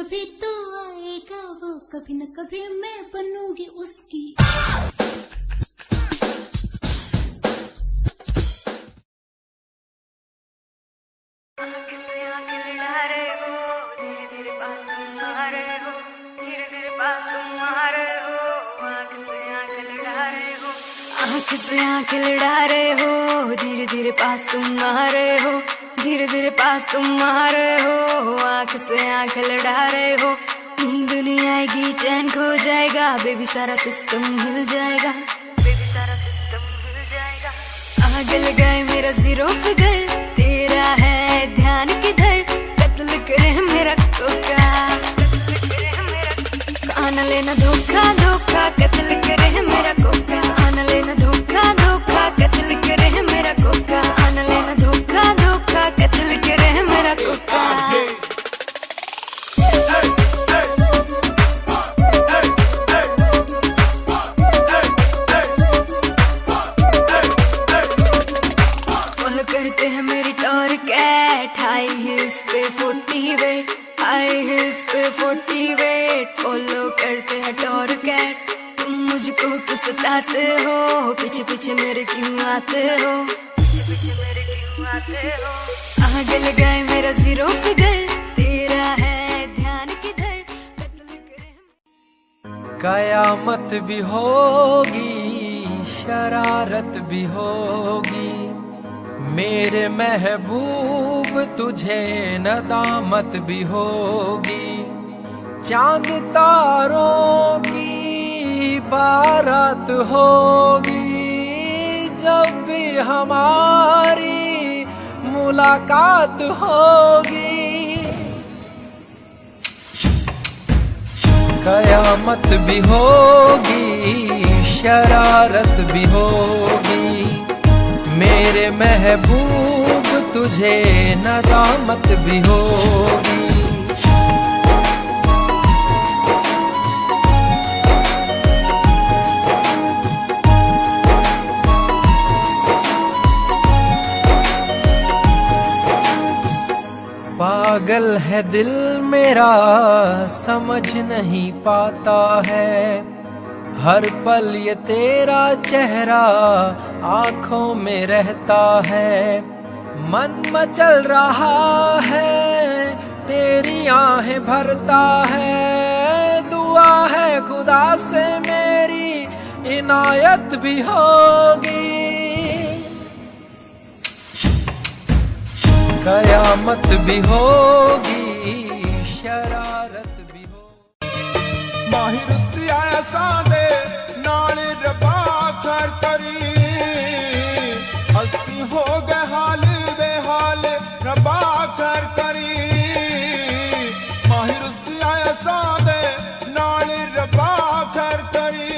कभी तो आएगा वो, कभी न कभी मैं बनूंगी उसकी। आँख से आँख लड़ा रहे हो, धीरे धीरे पास तुम आ रहे हो, धीरे धीरे पास तुम आ रहे हो। आँख से आँख लड़ा रहे हो, नींद नहीं आएगी, चैन खो जाएगा, बेबी सारा सिस्टम हिल जाएगा, बेबी सारा सिस्टम हिल जाएगा। आग लगाए मेरा जीरो फिगर, तेरा है ध्यान किधर, कत्ल करे मेरा कोका, आना लेना धोखा धोखा, कत्ल करे मेरा कोका, आना लेना धोखा धोखा, कत्ल करे मेरा कोका, आना लेना धोखा धोखा, कत्ल करे मेरा कोका। फॉलो करते हैं मेरी टॉर कैट, हाई हिल्स पे 40 वेट, हाई हिल्स पे 40 वेट, फॉलो करते हैं टॉर कैट। तुम मुझको क्यों सताते हो, पीछे पीछे मेरे क्यों आते हो, पीछे पीछे मेरे क्यों आते हो। आगे लगाए मेरा जीरो फिगर, तेरा है ध्यान किधर, कत्ल करे। कयामत भी होगी, शरारत भी होगी, मेरे महबूब तुझे नदामत भी होगी। चांद तारों की बारात होगी, जब भी हमारी मुलाकात होगी। कयामत भी होगी, शरारत भी होगी, मेरे महबूब तुझे नदामत भी होगी। पागल है दिल मेरा, समझ नहीं पाता है, हर पल ये तेरा चेहरा आँखों में रहता है। मन मचल रहा है, तेरी आहें भरता है, दुआ है खुदा से मेरी इनायत भी होगी। कयामत भी होगी, शरारत भी होगी। माहिर सिया सादे नाल रबा कर करी, अस्सी हो गए हाल बेहाल रबा कर करी। माहिर सिया सादे नाल रबा कर करी।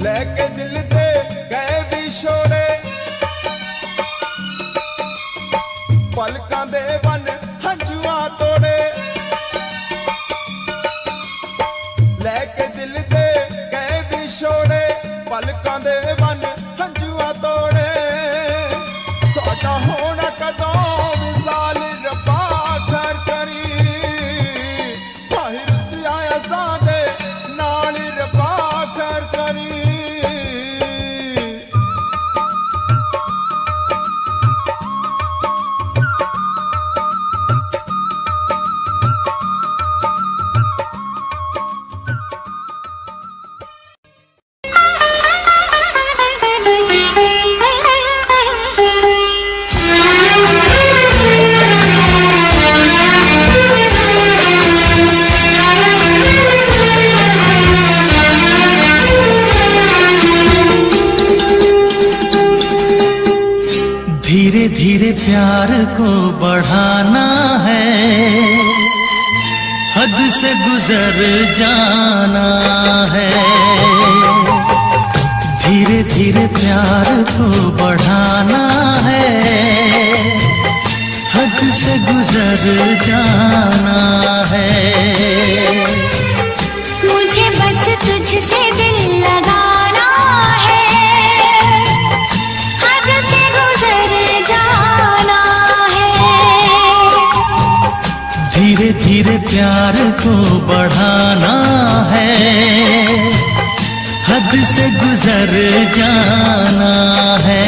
लेके दिल ते गए विछोड़े, पलकां दे वन हंजुआ तोड़े। लेके दिल ते गए विछोड़े, पलकां दे वन हंजुआ तोड़े। साडा होना कदों विसाल रब्बा खैर करी। माहिर सिया सादे नाल रब्बा खैर करी। धीरे धीरे प्यार को बढ़ाना है, हद से गुजर जाना है। धीरे धीरे प्यार को बढ़ाना है, हद से गुजर जाना है। मुझे बस तुझसे दिल लगाना है, हद से गुजर जाना है। धीरे धीरे प्यार को बढ़ाना है, हद से गुजर जाना है।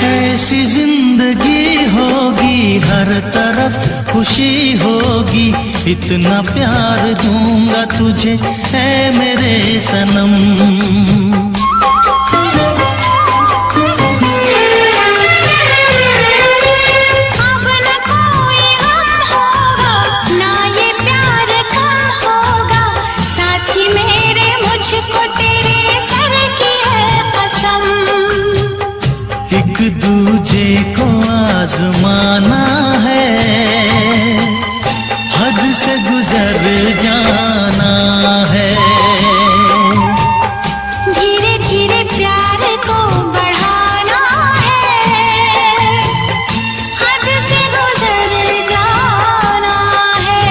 ऐसी जिंदगी होगी, हर तरफ खुशी होगी, इतना प्यार दूंगा तुझे ऐ मेरे सनम। अब न कोई गम होगा, ना ये प्यार कम होगा, साथी मेरे मुझको तेरे सर की है कसम। एक दूजे को आजमाना है, हद से गुजर जाना है। धीरे धीरे प्यार को बढ़ाना है, हद से गुजर जाना है।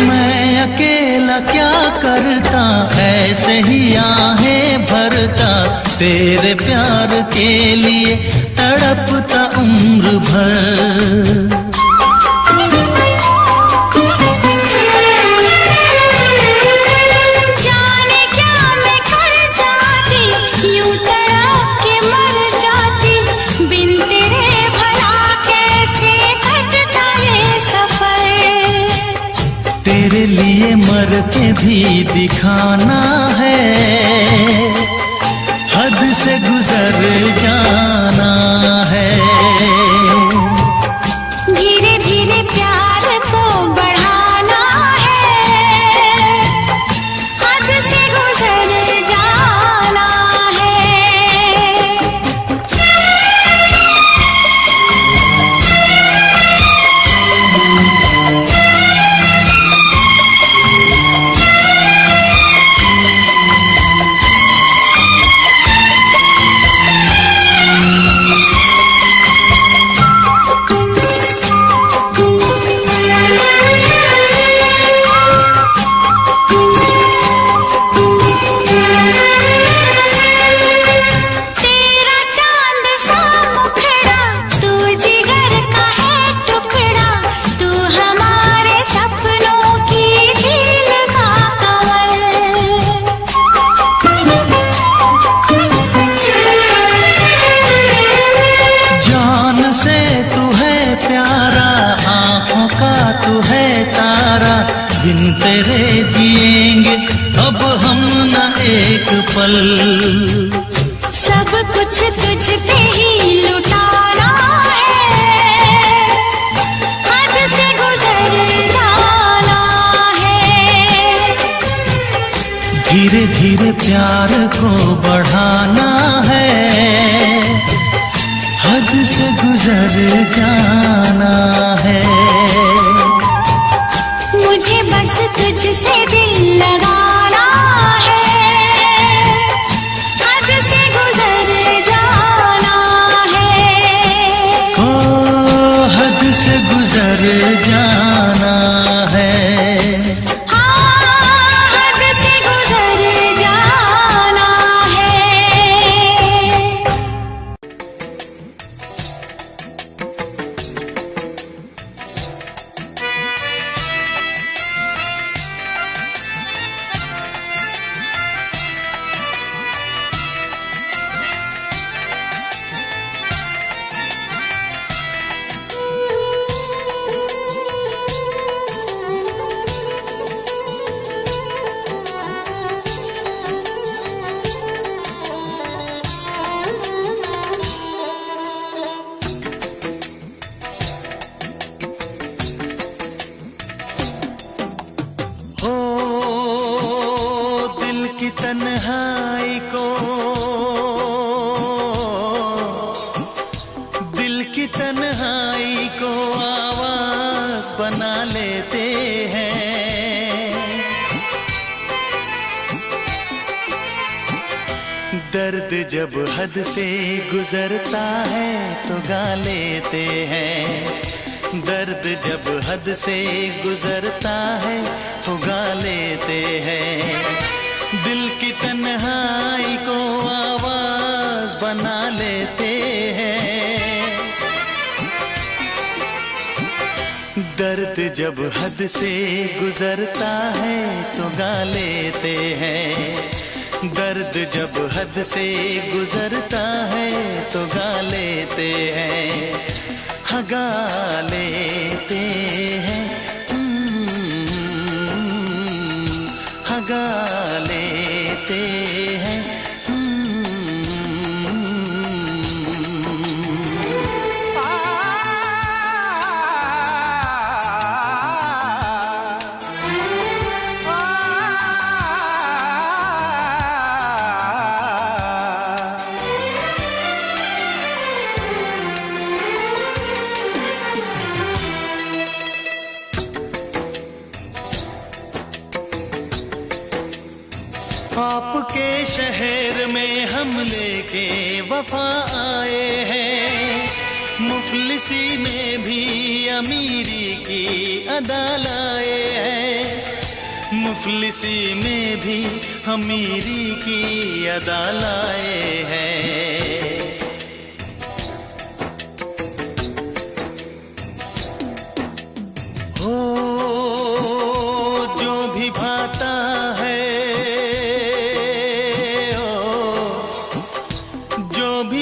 मैं अकेला क्या करता, ऐसे ही आहें भरता, तेरे प्यार के लिए तड़पता उम्र भर। जाने क्या मैं कर जाती, यूं तड़प के मर जाती, बिन तेरे भला कैसे कटता ये सफर। तेरे लिए मर के भी दिखाना है, हद से गुजर जाना है। धीरे धीरे प्यार को बढ़ाना है, हद से गुजर जाना है। तेरा चांद सा मुखड़ा, तू जिगर का है टुकड़ा, तू हमारे सपनों की झील का कमल। जान से तू है प्यारा, आँखों का तू है तारा, बिन तेरे जिएंगे अब हम न एक पल। सब कुछ तुझ पे ही लुटाना है, हद से गुजर जाना है। धीरे धीरे प्यार को बढ़ाना है, हद से गुजर जाना है। मुझे बस तुझसे दिल लगाना है, हद से गुजर जाना है। ओ हद से गुजर जाना है। हाँ, हद से गुजर जाना है। तन्हाई को, दिल की तन्हाई को आवाज बना लेते हैं। दर्द जब हद से गुजरता है तो गा लेते हैं। दर्द जब हद से गुजरता है तो गा लेते हैं। दिल की तन्हाई को आवाज बना लेते हैं। दर्द जब हद से गुजरता है तो गा लेते हैं। दर्द जब हद से गुजरता है तो गा लेते हैं। हाँ गा लेते हैं, हाँ गा लेते हैं। आपके शहर में हम लेके वफा आए हैं। मुफलिसी में भी अमीरी की अदा लाए हैं। मुफलिसी में भी अमीरी की अदा लाए हैं। हो जो भी भाता है,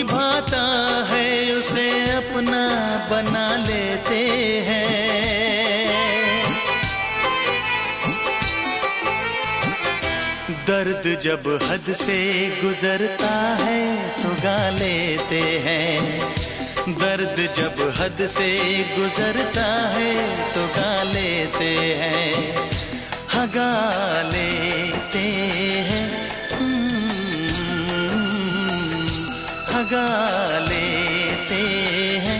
भाता है उसे अपना बना लेते हैं। दर्द जब हद से गुजरता है तो गा लेते हैं। दर्द जब हद से गुजरता है तो गा लेते हैं। हाँ गा लेते हैं, गा लेते हैं।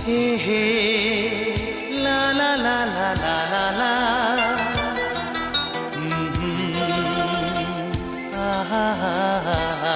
हे हे ला ला ला ला ला ला ला। हा हा हा हा।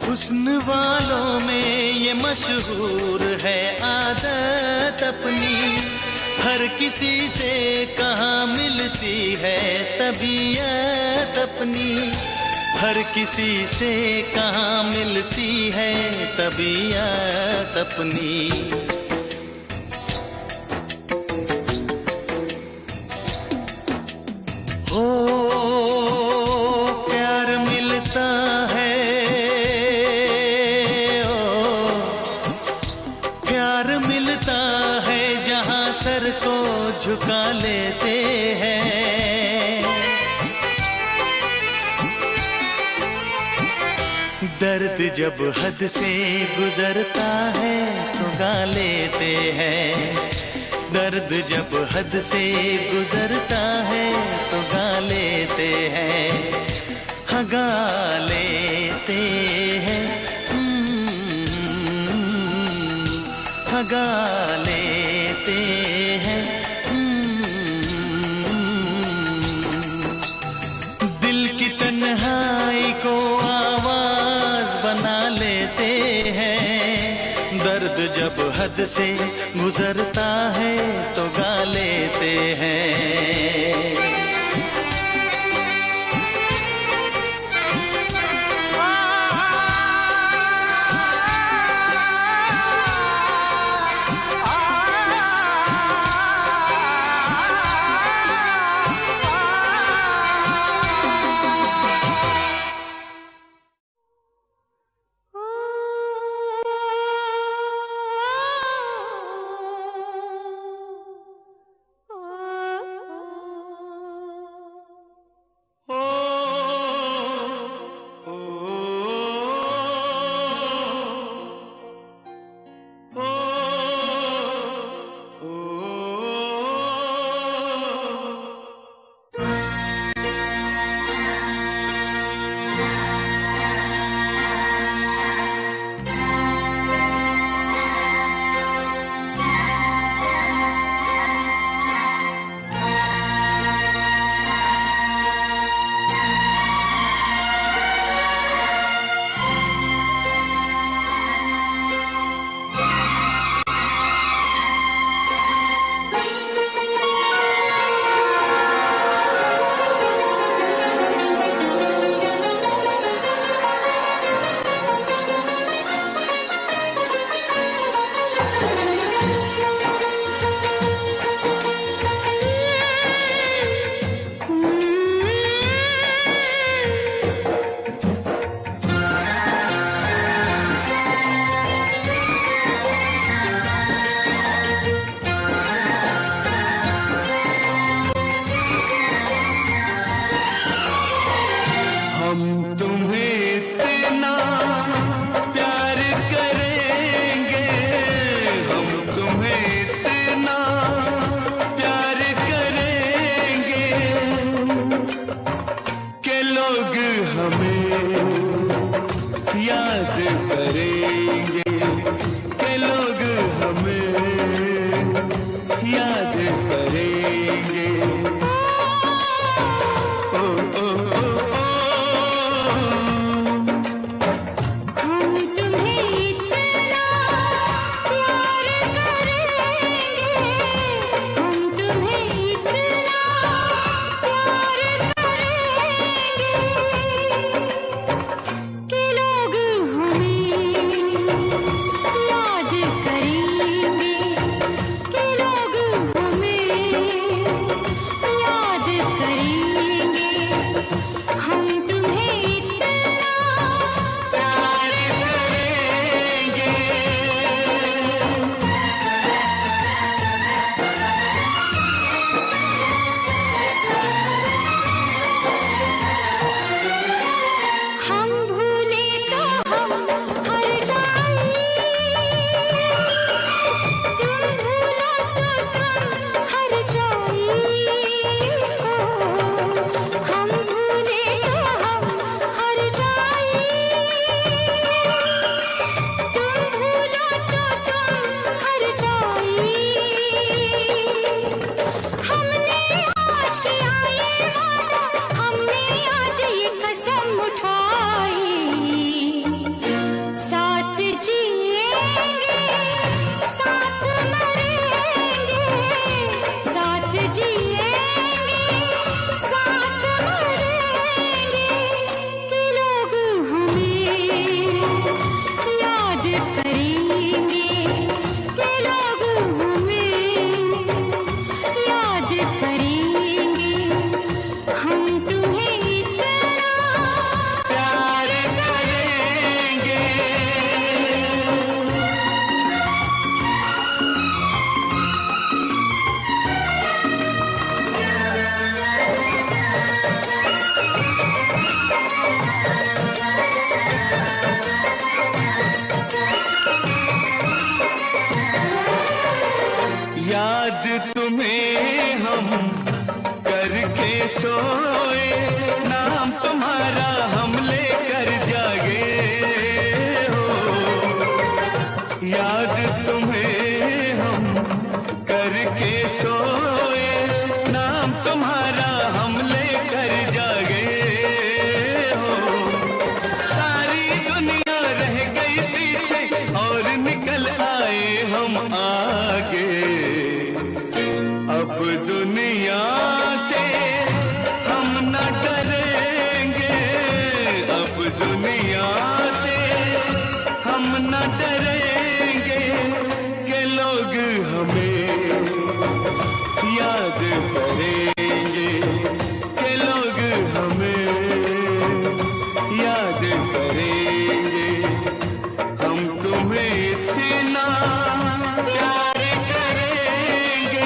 हुस्न वालों में ये मशहूर है आदत अपनी। हर किसी से कहाँ मिलती है तबीयत अपनी। हर किसी से कहाँ मिलती है तबीयत अपनी। हो प्यार मिलता है, सर को झुका लेते हैं। दर्द जब हद से गुजरता है तो गा लेते हैं। दर्द जब हद से गुजरता है तो गा लेते हैं। हाँ गा लेते हैं, हाँ गा लेते हैं। दिल की तन्हाई को आवाज बना लेते हैं। दर्द जब हद से गुजरता है तो गा लेते हैं। करेंगे हम तुम्हें इतना प्यार करेंगे। याद तुम्हें हम करके सोए, नाम तुम्हारा हम लेकर जागे हो। याद तुम्हें हम करके सोए, नाम तुम्हारा हम लेकर जागे हो। सारी दुनिया रह गई पीछे और निकल आए हम आगे। अब दुनिया से हम न डरेंगे, अब दुनिया से हम न डरेंगे कि लोग हमें याद करेंगे, कि लोग हमें याद करेंगे। हम तुम्हें इतना प्यार करेंगे।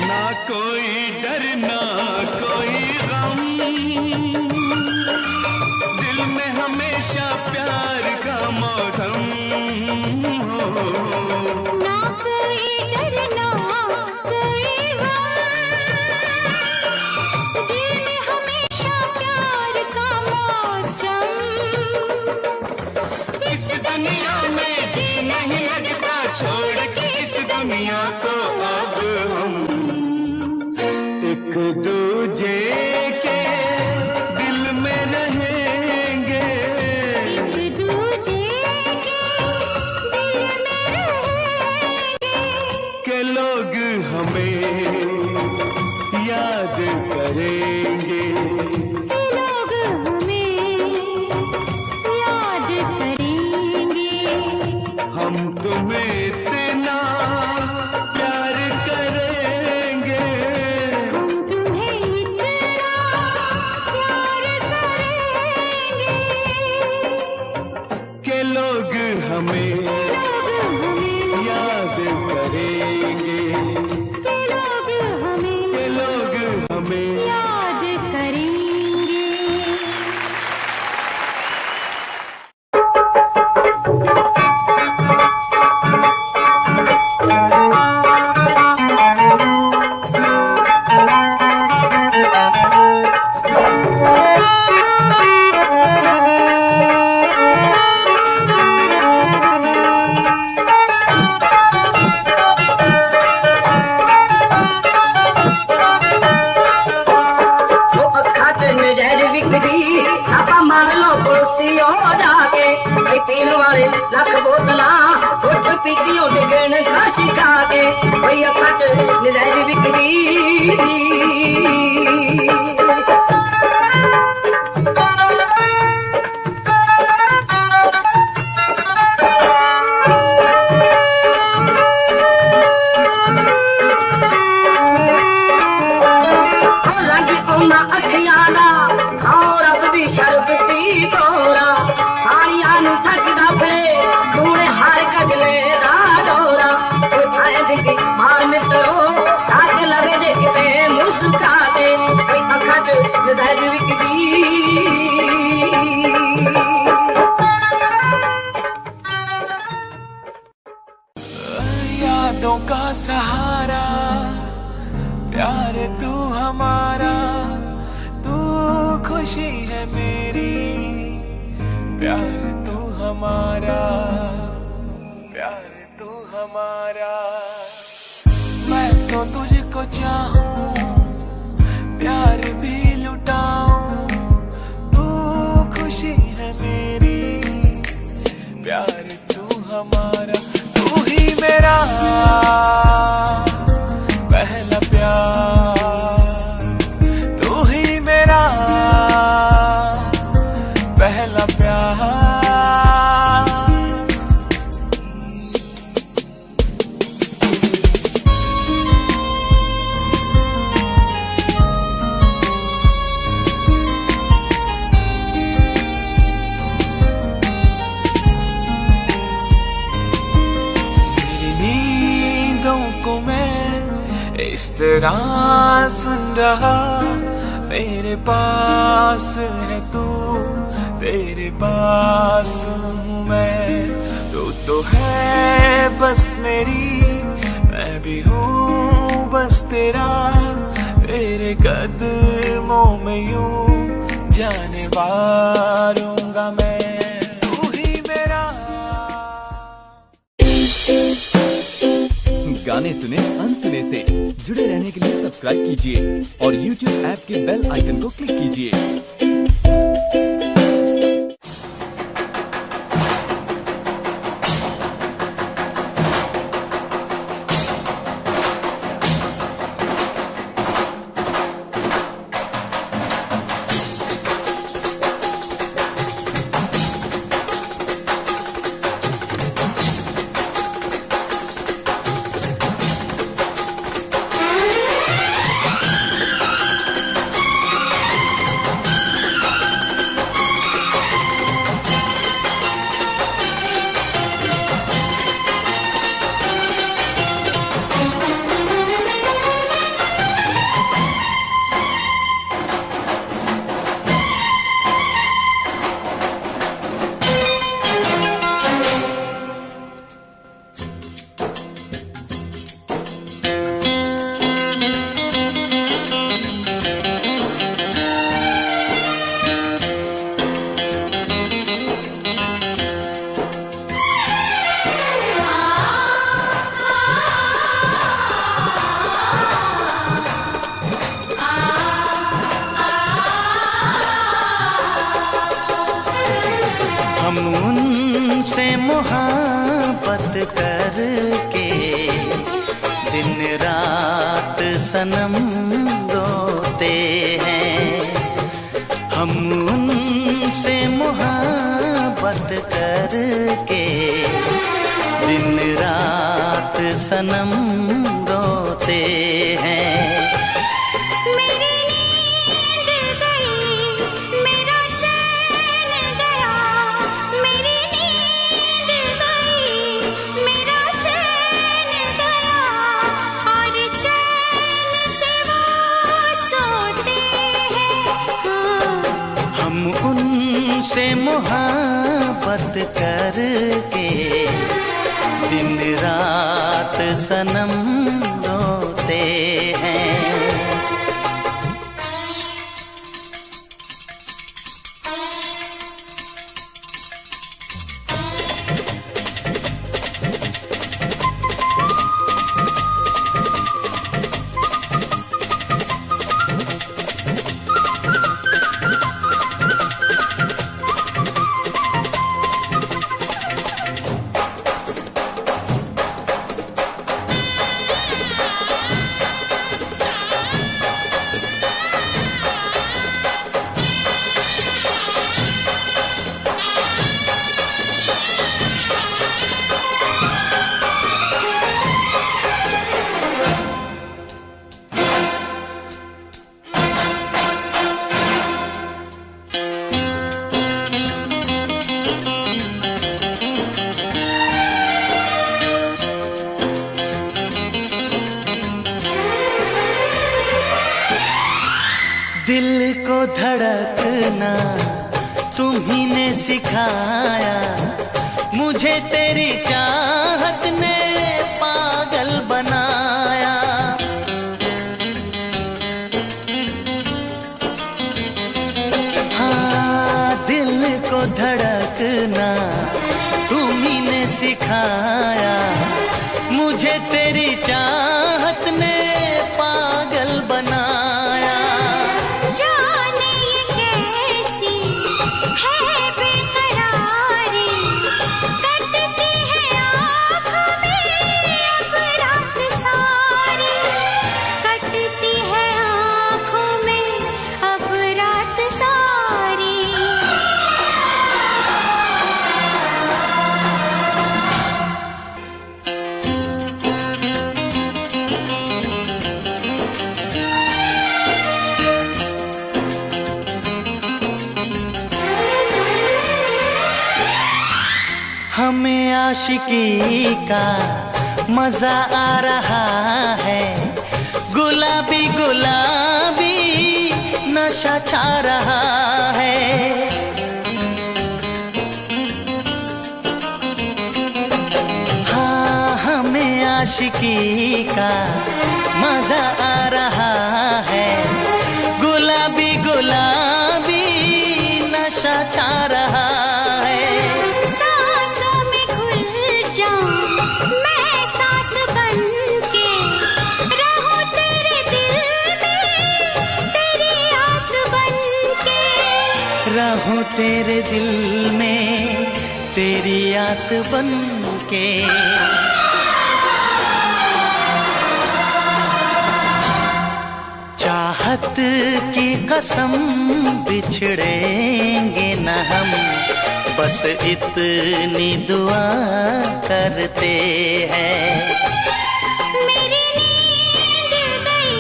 ना कोई डर ना कोई गम, दिल में हमेशा प्यार का मौसम हो। ना कोई डर ना कोई गम, दिल में हमेशा प्यार का मौसम। इस दुनिया में जी नहीं लगता, छोड़ के इस दुनिया को अब हम एक दूजे के दिल में रहेंगे। एक दूजे के दिल में रहेंगे के लोग हमें याद करेंगे, लोग हमें याद करेंगे। हम तुम्हें इतना प्यार करेंगे। हम तुम्हें इतना प्यार करेंगे के लोग हमें लोग हमें याद करेंगे, लोग हमें के लोग हमें याद करेंगे। वो अखा च नजर विकदी, छापा मार लो पड़ोसियों जाके। भाई पीण वाले लख बोतलां कुछ पीतियों डिगण खासी खा के। भाई अखा च नजर विकदी, लगी उन्ना अखियां दा और अब भी शरबती तोरा। साड़ियां नू थकदा फिरे तूने हर गजले दा डोरा। उठाए दिखी मार मित्रो ताके लगे जे किते मुस्का दे। कोई अखा च नजर विकदी, यादों का सहारा, प्यार तू हमारा, तू खुशी है मेरी। प्यार तू हमारा, प्यार तू हमारा। मैं तो तुझको चाहूं, प्यार भी लुटाऊं, तू किस तरह सुन रहा, मेरे पास है तू, तेरे पास हूँ मैं। तो है बस मेरी, मैं भी हूँ बस तेरा, तेरे कदमों में यूं जाने वारूंगा मैं। तू ही मेरा। गाने सुने अनसुने से जुड़े रहने के लिए सब्सक्राइब कीजिए और YouTube ऐप के बेल आइकन को क्लिक कीजिए। हम उनसे मोहब्बत करके दिन रात सनम रोते हैं। हम उनसे मोहब्बत करके दिन रात सनम रोते हैं। मेरी नींद गई, मेरा चैन गया, मेरी नींद गई, मेरा चैन गया, और चैन से वो सोते हैं। हम उनसे मोहब्बत करके दिन रात सनम रोते हैं। दिल को धड़कना तुम्ही ने सिखाया, मुझे तेरी चाहत ने पागल बनाया। हाँ, दिल को धड़कना तुम्ही ने सिखाया, मुझे तेरी चाहत ने पागल बनाया। जाने ये कैसी है बेकरारी, कटती है आँखों में अब रात सारी, कटती है आँखों में अब रात सारी। हमें आशिकी का मजा आ रहा है, गुलाबी गुलाबी नशा छा रहा है। हाँ, हमें आशिकी का मजा आ रहा है। गुलाबी गुलाबी नशा छा रहा है। सांसों में घुल जाऊं मैं सांस बन के, रहूं तेरे दिल में तेरी आस बन के, रहूं तेरे दिल में तेरी आस बन के। चाहत की कसम बिछड़ेंगे न हम, बस इतनी दुआ करते हैं। मेरी नींद गई,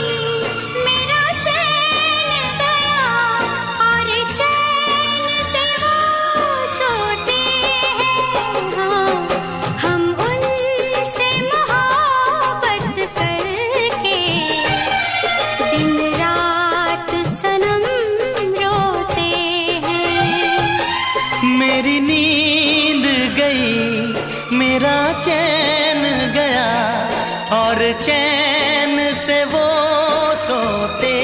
मेरा चैन गया, और चैन से वो सोते हैं। हाँ, हम उनसे मोहब्बत करके दिन रात सनम रोते हैं। मेरी नींद गई, मेरा चैन गया, और चैन से वो सोते